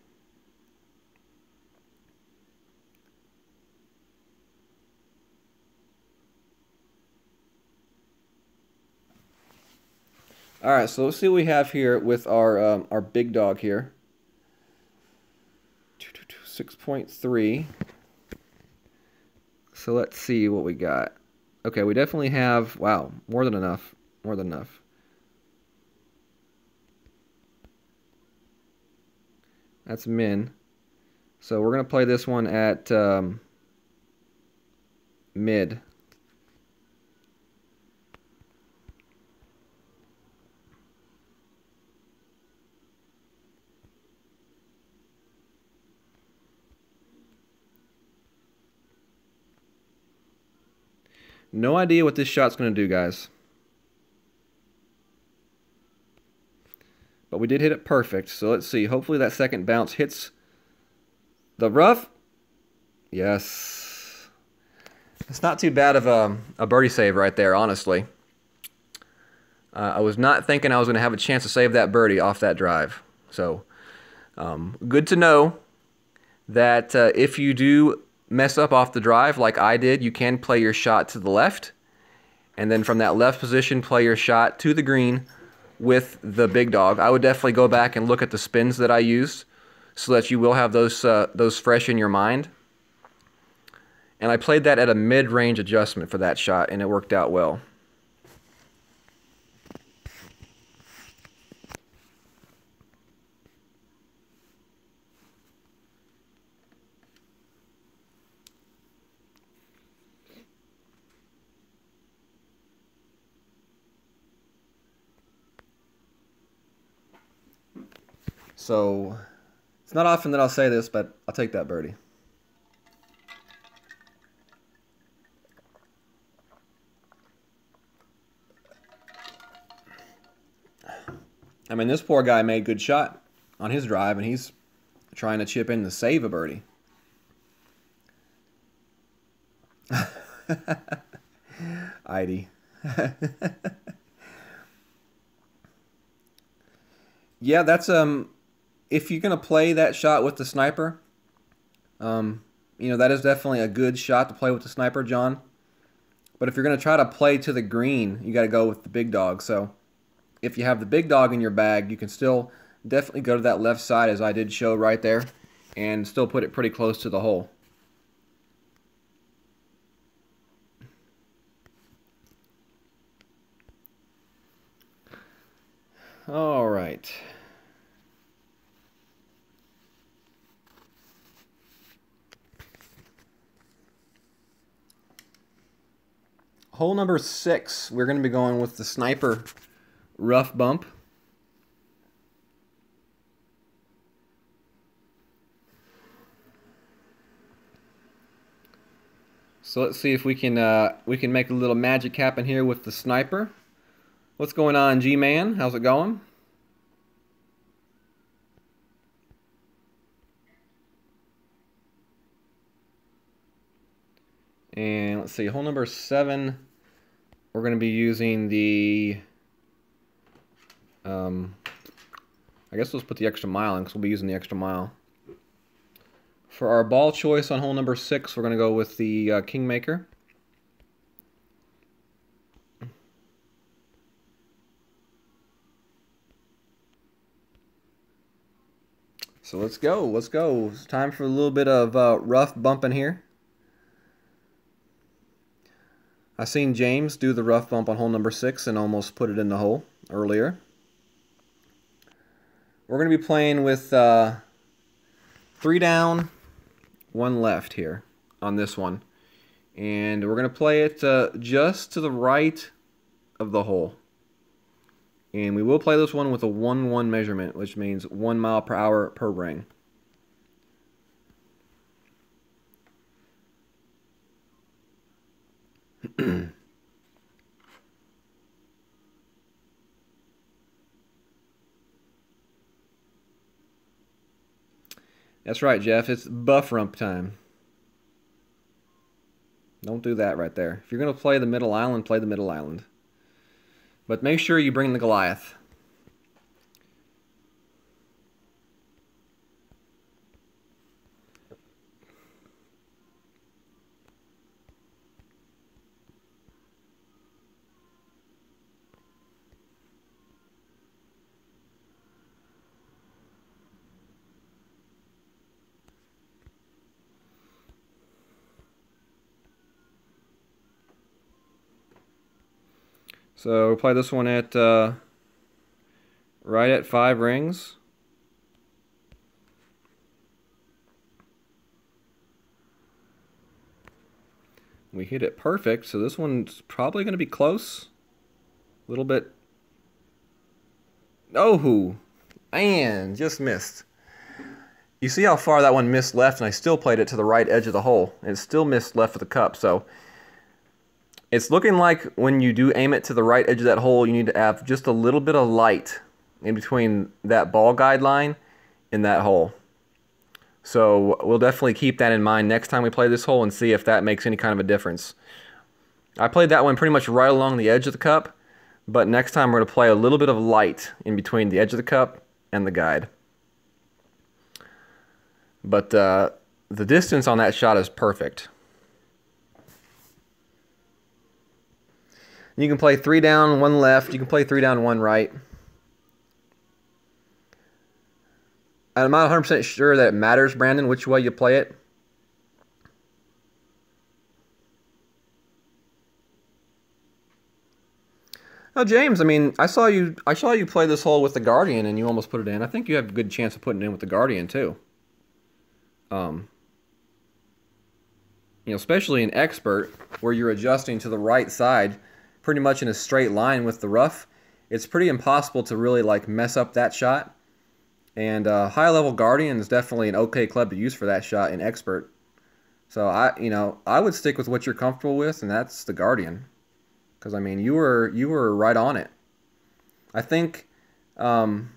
All right, so let's see what we have here with our big dog here. 6.3. So let's see what we got. Okay, we definitely have, wow, more than enough. More than enough. That's min. So we're going to play this one at mid. No idea what this shot's going to do, guys. But we did hit it perfect, so let's see. Hopefully that second bounce hits the rough. Yes. It's not too bad of a birdie save right there, honestly. I was not thinking I was going to have a chance to save that birdie off that drive. So, good to know that if you do mess up off the drive like I did, you can play your shot to the left, and then from that left position play your shot to the green with the big dog. I would definitely go back and look at the spins that I used so that you will have those fresh in your mind. And I played that at a mid-range adjustment for that shot, and it worked out well. So, it's not often that I'll say this, but I'll take that birdie. I mean, this poor guy made good shot on his drive, and he's trying to chip in to save a birdie. Heidi. Yeah, that's if you're gonna play that shot with the sniper, that is definitely a good shot to play with the sniper, John. But if you're gonna try to play to the green, you got to go with the big dog. So if you have the big dog in your bag, you can still definitely go to that left side, as I did show right there, and still put it pretty close to the hole. All right. Hole number 6, we're going to be going with the sniper rough bump. So let's see if we can make a little magic happen here with the sniper. What's going on, G-Man? How's it going? And let's see, hole number 7, we're going to be using the, I guess let's put the extra mile in because we'll be using the extra mile. For our ball choice on hole number 6, we're going to go with the Kingmaker. So let's go, let's go. It's time for a little bit of rough bumping here. I seen James do the rough bump on hole number 6 and almost put it in the hole earlier. We're going to be playing with 3 down, 1 left here on this one. And we're going to play it just to the right of the hole. And we will play this one with a 1-1 measurement, which means 1 mile per hour per ring. That's right, Jeff. It's buff rump time. Don't do that right there. If you're going to play the middle island, play the middle island. But make sure you bring the Goliath. So we'll play this one at right at 5 rings. We hit it perfect, so this one's probably going to be close. A little bit. Oh, man, just missed. You see how far that one missed left, and I still played it to the right edge of the hole, and it still missed left of the cup, so it's looking like when you do aim it to the right edge of that hole, you need to have just a little bit of light in between that ball guideline and that hole. So we'll definitely keep that in mind next time we play this hole and see if that makes any kind of a difference. I played that one pretty much right along the edge of the cup, but next time we're going to play a little bit of light in between the edge of the cup and the guide. But the distance on that shot is perfect. You can play 3 down, 1 left. You can play 3 down, 1 right. I'm not 100% sure that it matters, Brandon, which way you play it. Oh, James, I mean, I saw you play this hole with the Guardian, and you almost put it in. I think you have a good chance of putting it in with the Guardian too. You know, especially in Expert, where you're adjusting to the right side, pretty much in a straight line with the rough. It's pretty impossible to really like mess up that shot. And high level Guardian is definitely an okay club to use for that shot in Expert. So I would stick with what you're comfortable with, and that's the Guardian. Because I mean, you were right on it. I think I don't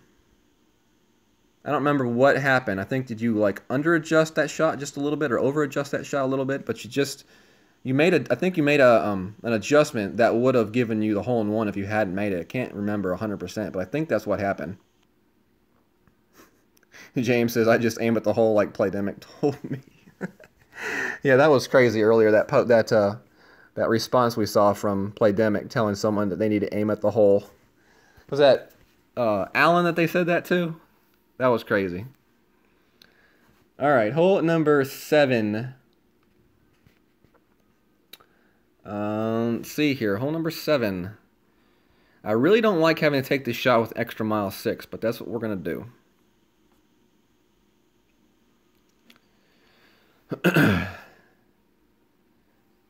remember what happened. I think did you like under adjust that shot just a little bit or over adjust that shot a little bit? But I think you made an adjustment that would have given you the hole in one if you hadn't made it. I can't remember 100%, but I think that's what happened. James says, I just aim at the hole like Playdemic told me. Yeah, that was crazy earlier, that response we saw from Playdemic telling someone that they need to aim at the hole. Was that Alan that they said that to? That was crazy. All right, hole number 7. Let's see here, hole number 7. I really don't like having to take this shot with extra mile 6, but that's what we're going to do.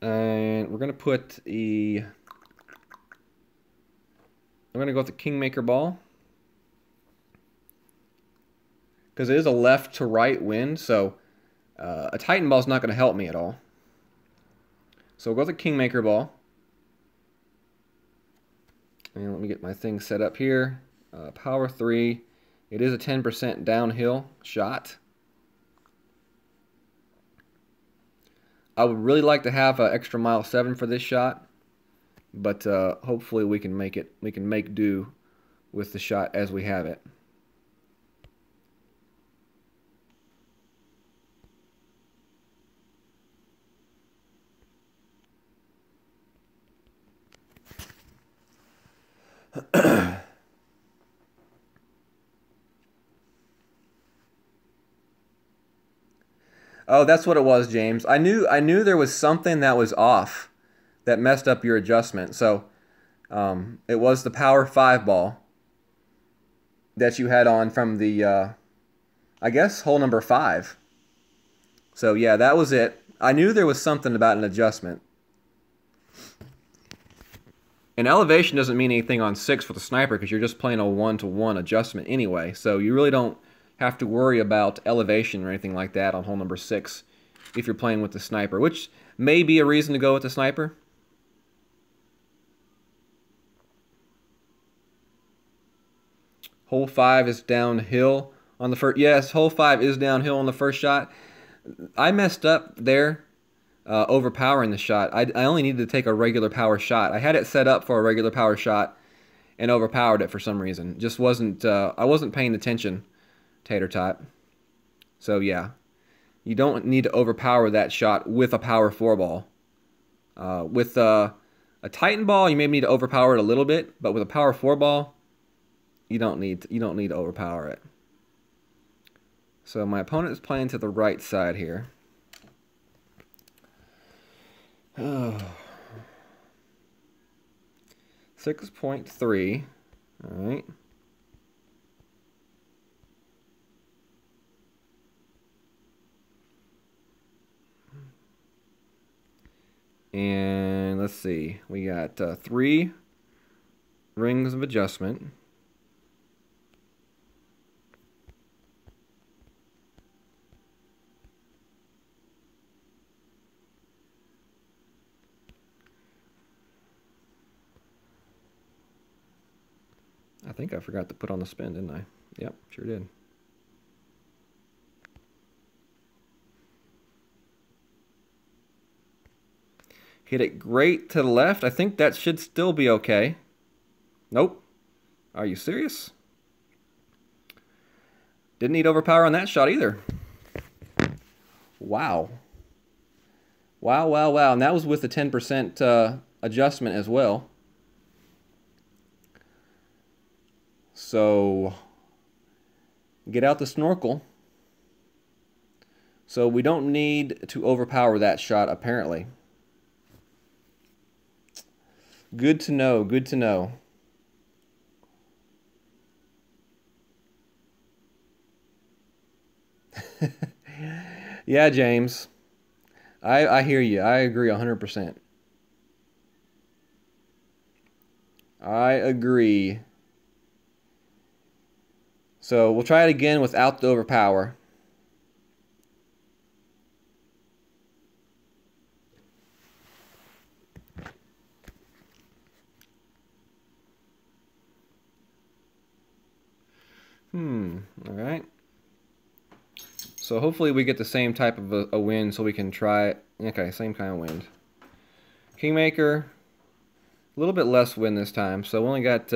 And we're going to put I'm going to go with the Kingmaker ball. Because it is a left to right wind, so a Titan ball is not going to help me at all. So we'll go with the Kingmaker ball. And let me get my thing set up here. Power 3. It is a 10% downhill shot. I would really like to have an extra mile 7 for this shot, but hopefully we can make it. We can make do with the shot as we have it. Oh, that's what it was, James. I knew there was something that was off that messed up your adjustment. So it was the power 5 ball that you had on from the I guess hole number 5. So yeah, that was it. I knew there was something about an adjustment. And elevation doesn't mean anything on 6 for the sniper because you're just playing a 1-to-1 adjustment anyway. So you really don't have to worry about elevation or anything like that on hole number 6 if you're playing with the sniper, which may be a reason to go with the sniper. Hole 5 is downhill on the first. Yes, hole 5 is downhill on the first shot. I messed up there. Overpowering the shot. I only needed to take a regular power shot. I had it set up for a regular power shot and overpowered it for some reason. Just wasn't, I wasn't paying attention, Tater Tot. So yeah, you don't need to overpower that shot with a power 4 ball. With a Titan ball, you may need to overpower it a little bit, but with a power 4 ball, you don't need to overpower it. So my opponent is playing to the right side here. 6.3. All right. And let's see. We got 3 rings of adjustment. I think I forgot to put on the spin, didn't I? Yep, sure did. Hit it great to the left. I think that should still be okay. Nope. Are you serious? Didn't need overpower on that shot either. Wow. Wow, wow, wow. And that was with the 10% adjustment as well. So, get out the snorkel. So we don't need to overpower that shot, apparently. Good to know, good to know. Yeah, James. I hear you. I agree 100%. I agree. So we'll try it again without the overpower. All right. So hopefully we get the same type of a wind so we can try it. Okay, same kind of wind. Kingmaker, a little bit less wind this time. So we only got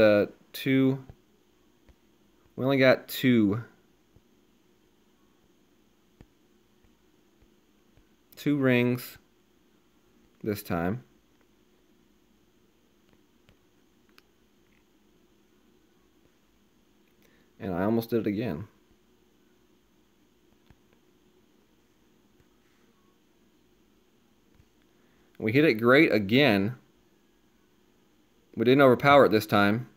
two. We only got two rings this time. And I almost did it again. We hit it great again. We didn't overpower it this time.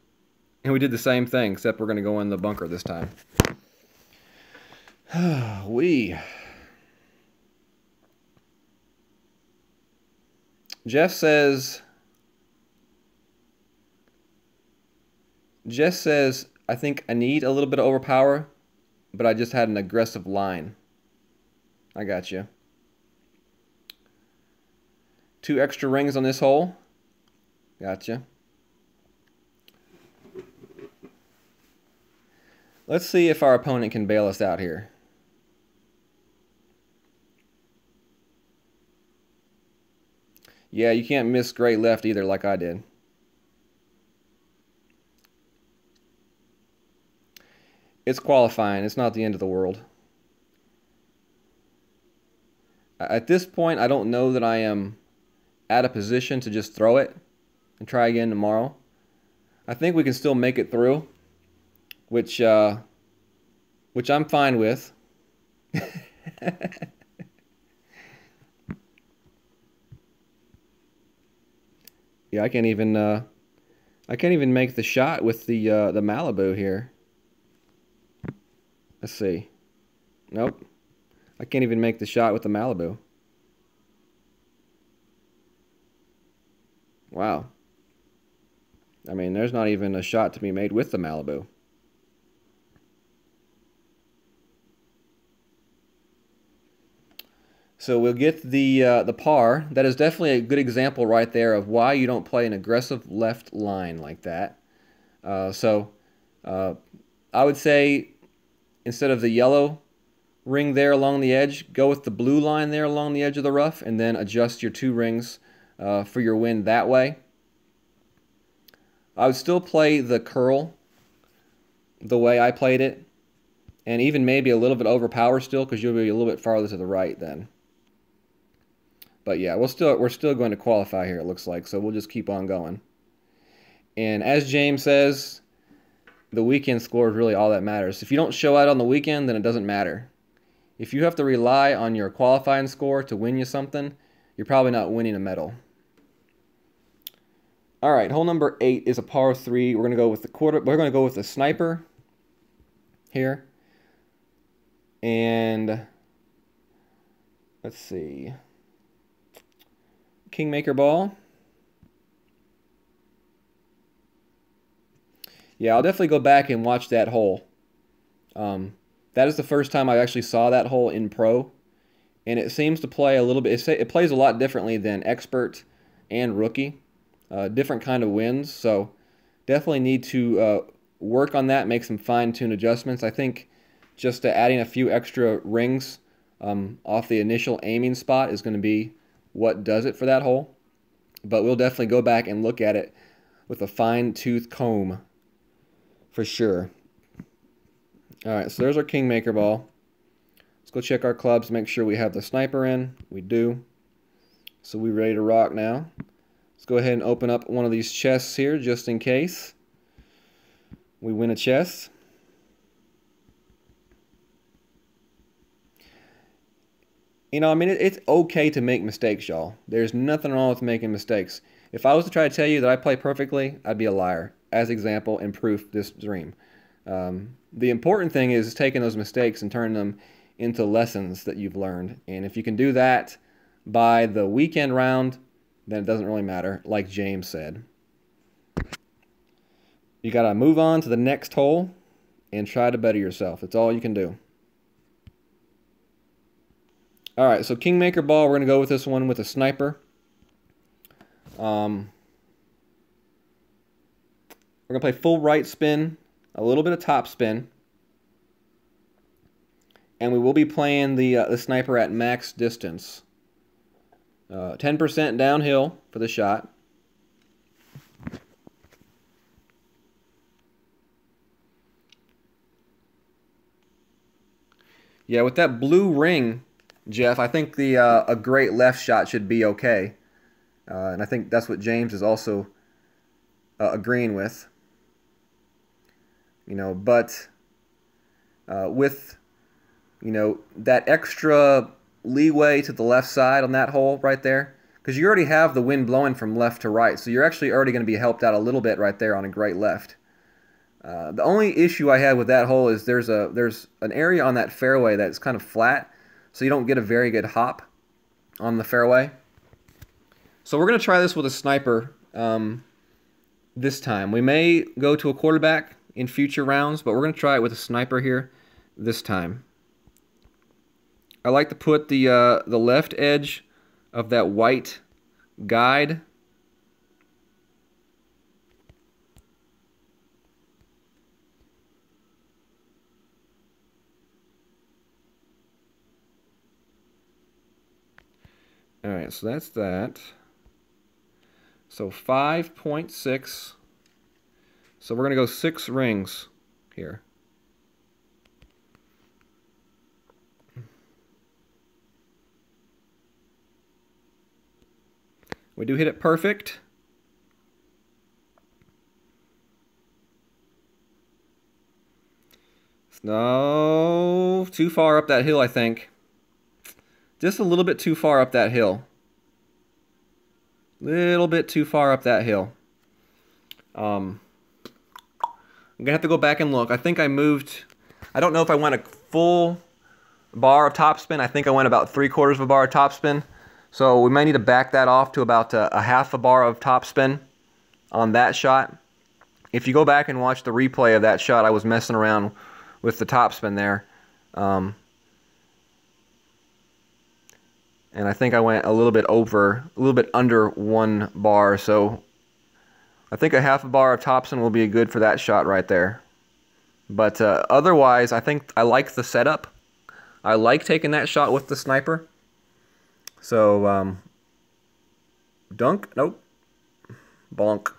And we did the same thing, except we're going to go in the bunker this time. Jeff says, I think I need a little bit of overpower, but I just had an aggressive line. I got you. 2 extra rings on this hole. Gotcha. Let's see if our opponent can bail us out here. Yeah, you can't miss great left either like I did. It's qualifying. It's not the end of the world. At this point, I don't know that I am at a position to just throw it and try again tomorrow. I think we can still make it through, which I'm fine with. Yeah, I can't even make the shot with the Malibu here. Let's see. Nope. I can't even make the shot with the Malibu. Wow. I mean, there's not even a shot to be made with the Malibu. So we'll get the par. That is definitely a good example right there of why you don't play an aggressive left line like that. I would say instead of the yellow ring there along the edge, go with the blue line there along the edge of the rough, and then adjust your 2 rings for your wind that way. I would still play the curl the way I played it, and even maybe a little bit overpower still, because you'll be a little bit farther to the right then. But yeah, we're still going to qualify here, it looks like, so we'll just keep on going. And as James says, the weekend score is really all that matters. If you don't show out on the weekend, then it doesn't matter. If you have to rely on your qualifying score to win you something, you're probably not winning a medal. All right, hole number 8 is a par 3. We're going to go with the sniper here. And let's see. Kingmaker ball. Yeah, I'll definitely go back and watch that hole. That is the first time I actually saw that hole in pro, and it seems to play a little bit. It plays a lot differently than expert and rookie. Different kind of winds, so definitely need to work on that, make some fine-tune adjustments. I think just adding a few extra rings off the initial aiming spot is going to be what does it for that hole. But we'll definitely go back and look at it with a fine-tooth comb for sure. All right, so there's our Kingmaker ball. Let's go check our clubs, make sure we have the sniper in. We do. So we're ready to rock now. Let's go ahead and open up one of these chests here just in case we win a chest. You know, I mean, it's okay to make mistakes, y'all. There's nothing wrong with making mistakes. If I was to try to tell you that I play perfectly, I'd be a liar. As example and proof, this dream. The important thing is taking those mistakes and turning them into lessons that you've learned. And if you can do that by the weekend round, then it doesn't really matter, like James said. You got to move on to the next hole and try to better yourself. That's all you can do. All right, so Kingmaker ball, we're going to go with this one with a sniper. We're going to play full right spin, a little bit of top spin. And we will be playing the sniper at max distance. 10% downhill for the shot. Yeah, with that blue ring, Jeff, I think a great left shot should be okay. And I think that's what James is also agreeing with. You know, but with, you know, that extra leeway to the left side on that hole right there, because you already have the wind blowing from left to right, so you're actually already going to be helped out a little bit right there on a great left. The only issue I have with that hole is there's an area on that fairway that's kind of flat, so you don't get a very good hop on the fairway. So we're going to try this with a sniper this time. We may go to a quarterback in future rounds, but we're going to try it with a sniper here this time. I like to put the left edge of that white guide All right, so that's that. So 5.6. So we're going to go 6 rings here. We do hit it perfect. No, too far up that hill, I think. Just a little bit too far up that hill. Little bit too far up that hill. I'm going to have to go back and look. I think I moved... I don't know if I went a full bar of topspin. I think I went about 3/4 of a bar of topspin. So we may need to back that off to about a half a bar of topspin on that shot. If you go back and watch the replay of that shot, I was messing around with the topspin there. And I think I went a little bit under 1 bar. So I think a half a bar of topspin will be good for that shot right there. But otherwise, I think I like the setup. I like taking that shot with the sniper. So, dunk, nope, bonk.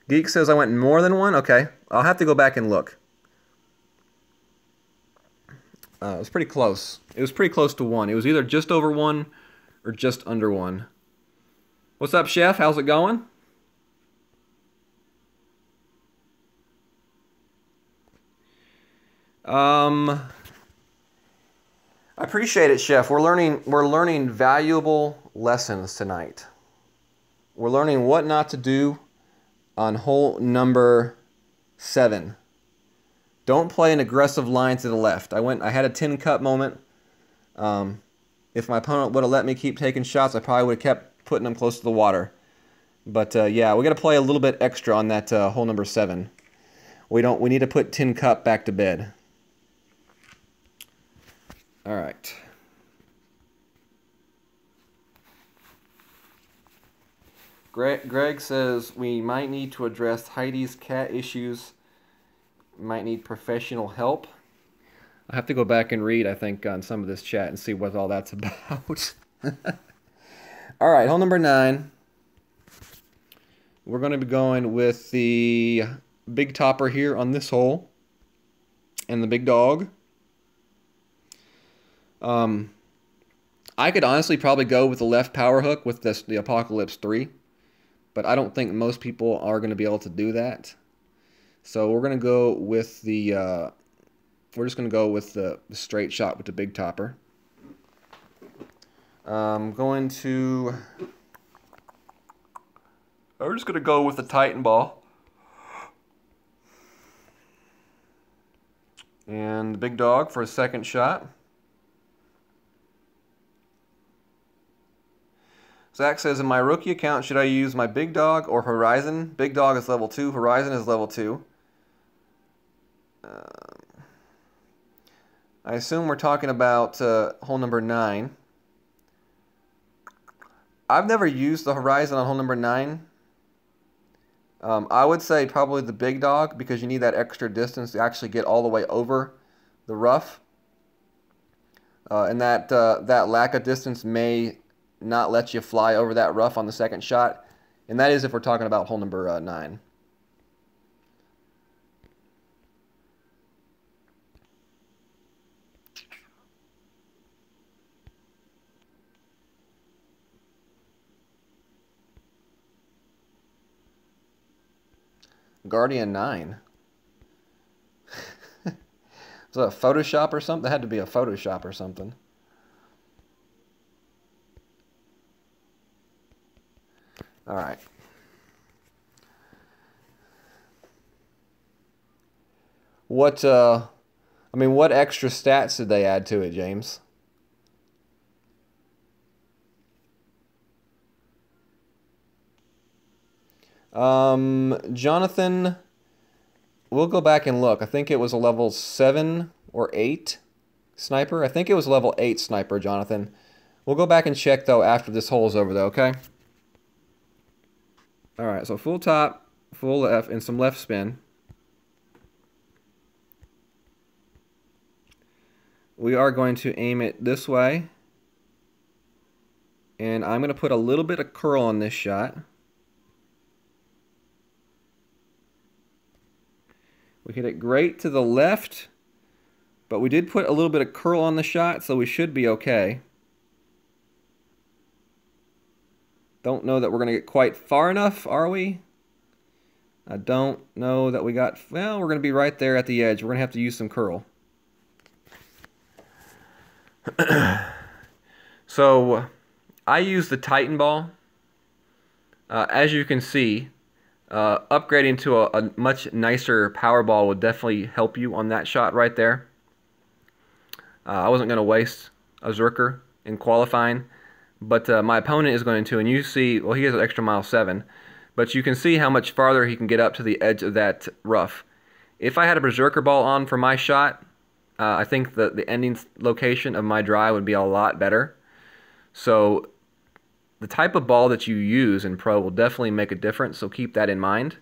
Geek says I went more than 1. Okay, I'll have to go back and look. It was pretty close. It was pretty close to 1. It was either just over 1 or just under 1. What's up, Chef? How's it going? I appreciate it, Chef. We're learning valuable lessons tonight. We're learning what not to do on hole number 7. Don't play an aggressive line to the left. I had a tin cup moment. If my opponent would have let me keep taking shots, I probably would have kept putting them close to the water. But yeah, we got to play a little bit extra on that hole number 7. We need to put tin cup back to bed. All right. Greg says we might need to address Heidi's cat issues. Might need professional help. I have to go back and read, I think, on some of this chat and see what all that's about. All right, hole number 9. We're going to be going with the big topper here on this hole and the big dog. I could honestly probably go with the left power hook with the Apocalypse 3, but I don't think most people are going to be able to do that. So we're going to go with the straight shot with the big topper. We're just going to go with the Titan ball. And the big dog for a second shot. Zach says, in my rookie account, should I use my big dog or Horizon? Big dog is level 2. Horizon is level 2. I assume we're talking about hole number 9. I've never used the Horizon on hole number 9. I would say probably the big dog because you need that extra distance to actually get all the way over the rough. And that lack of distance may not let you fly over that rough on the second shot. And that is if we're talking about hole number 9. Guardian 9. Was that a Photoshop or something? That had to be a Photoshop or something. All right. What extra stats did they add to it, James? Jonathan, we'll go back and look. I think it was a level 7 or 8 sniper. I think it was level 8 sniper, Jonathan. We'll go back and check, though, after this hole is over, though, okay? All right, so full top, full left, and some left spin. We are going to aim it this way. And I'm going to put a little bit of curl on this shot. We hit it great to the left, but we did put a little bit of curl on the shot, so we should be okay. Don't know that we're going to get quite far enough, are we? I don't know that we got... Well, we're going to be right there at the edge. We're going to have to use some curl. So, I use the Titan ball. As you can see, upgrading to a much nicer power ball would definitely help you on that shot right there. I wasn't going to waste a Zerker in qualifying, but my opponent is going to, and you see, well, he has an extra mile 7, but you can see how much farther he can get up to the edge of that rough. If I had a Berserker ball on for my shot, I think the ending location of my drive would be a lot better. So the type of ball that you use in Pro will definitely make a difference, so keep that in mind.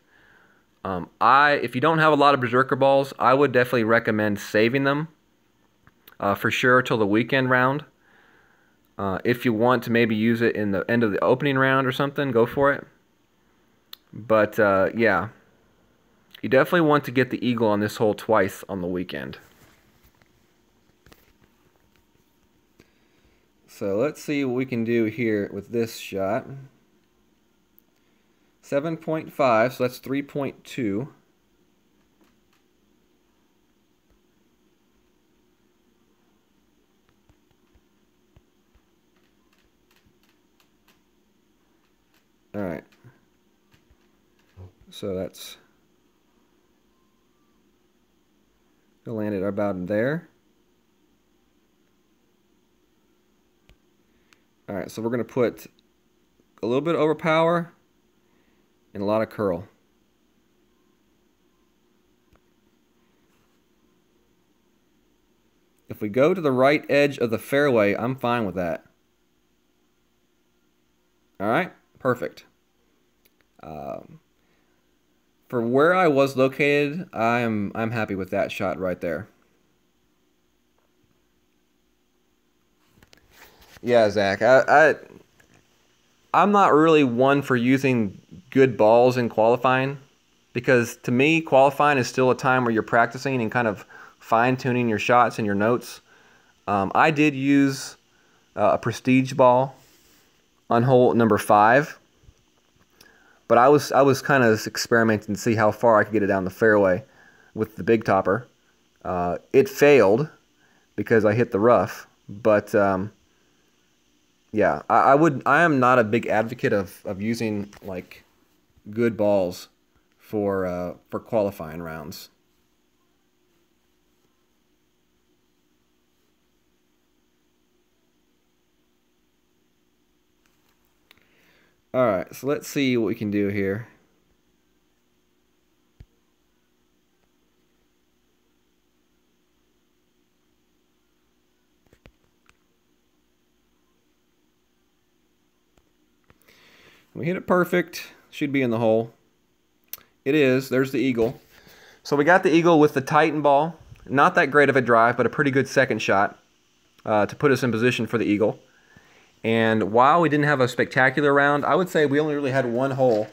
If you don't have a lot of Berserker balls, I would definitely recommend saving them for sure till the weekend round. If you want to maybe use it in the end of the opening round or something, go for it. But yeah, you definitely want to get the eagle on this hole twice on the weekend. So let's see what we can do here with this shot. 7.5, so that's 3.2. All right. So that's gonna land it about there. All right, so we're gonna put a little bit of overpower and a lot of curl. If we go to the right edge of the fairway, I'm fine with that. All right, perfect. For where I was located, I'm happy with that shot right there. Yeah, Zach, I'm not really one for using good balls in qualifying, because to me, qualifying is still a time where you're practicing and kind of fine-tuning your shots and your notes. I did use a Prestige ball on hole number 5, but I was kind of experimenting to see how far I could get it down the fairway with the big topper. It failed because I hit the rough, but yeah, I am not a big advocate of using like good balls for qualifying rounds. All right, so let's see what we can do here. We hit it perfect. Should be in the hole. It is. There's the eagle. So we got the eagle with the Titan ball. Not that great of a drive, but a pretty good second shot to put us in position for the eagle. And while we didn't have a spectacular round, I would say we only really had one hole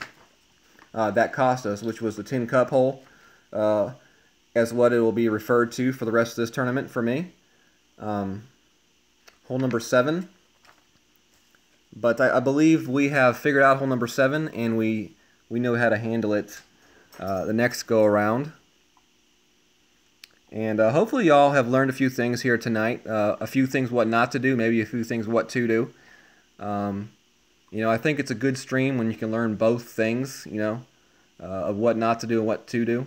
that cost us, which was the Tin Cup hole, as what it will be referred to for the rest of this tournament for me. Hole number 7. But I believe we have figured out hole number 7, and we know how to handle it the next go around. And hopefully y'all have learned a few things here tonight. A few things what not to do, maybe a few things what to do. You know, I think it's a good stream when you can learn both things, you know, of what not to do and what to do.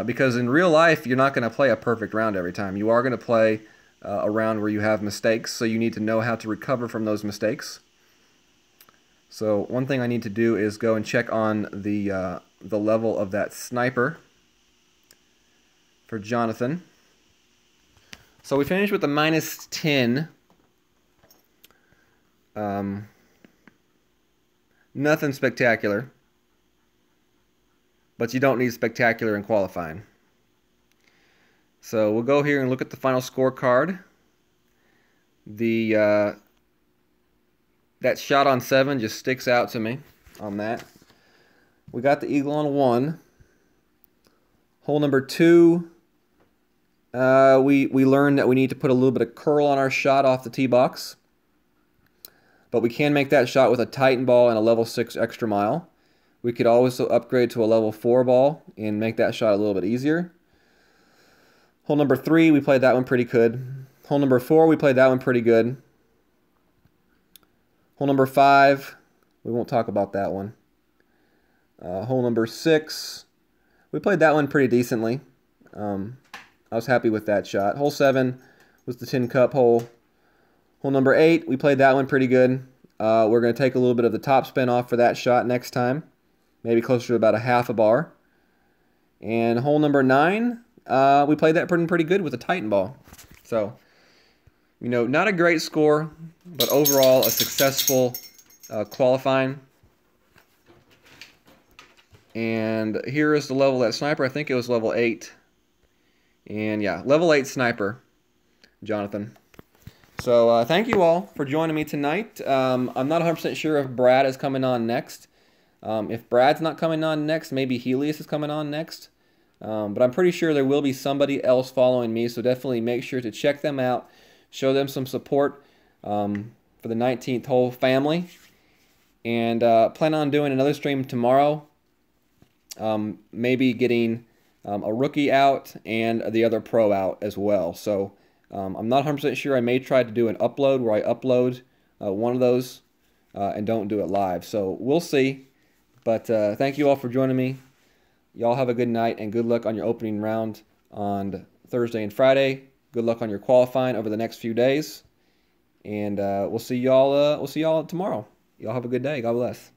Because in real life, you're not going to play a perfect round every time. You are going to play a round where you have mistakes, so you need to know how to recover from those mistakes. So one thing I need to do is go and check on the level of that sniper for Jonathan. So we finished with a -10. Nothing spectacular, but you don't need spectacular in qualifying. So we'll go here and look at the final scorecard. The that shot on 7 just sticks out to me on that. We got the eagle on 1. Hole number 2, we learned that we need to put a little bit of curl on our shot off the tee box. But we can make that shot with a Titan ball and a level 6 extra mile. We could also upgrade to a level 4 ball and make that shot a little bit easier. Hole number 3, we played that one pretty good. Hole number 4, we played that one pretty good. Hole number 5, we won't talk about that one. Hole number 6, we played that one pretty decently. I was happy with that shot. Hole 7 was the tin cup hole. Hole number 8, we played that one pretty good. We're going to take a little bit of the top spin off for that shot next time. Maybe closer to about a half a bar. And hole number 9, we played that pretty good with a Titan ball. So, you know, not a great score, but overall a successful qualifying. And here is the level of that sniper. I think it was level 8. And yeah, level 8 sniper, Jonathan. So thank you all for joining me tonight. I'm not 100% sure if Brad is coming on next. If Brad's not coming on next, maybe Helios is coming on next. But I'm pretty sure there will be somebody else following me, so definitely make sure to check them out. Show them some support for the 19th hole family. And plan on doing another stream tomorrow. Maybe getting a rookie out and the other pro out as well. So I'm not 100% sure. I may try to do an upload where I upload one of those and don't do it live. So we'll see. But thank you all for joining me. Y'all have a good night and good luck on your opening round on Thursday and Friday. Good luck on your qualifying over the next few days. And we'll see y'all tomorrow. Y'all have a good day. God bless.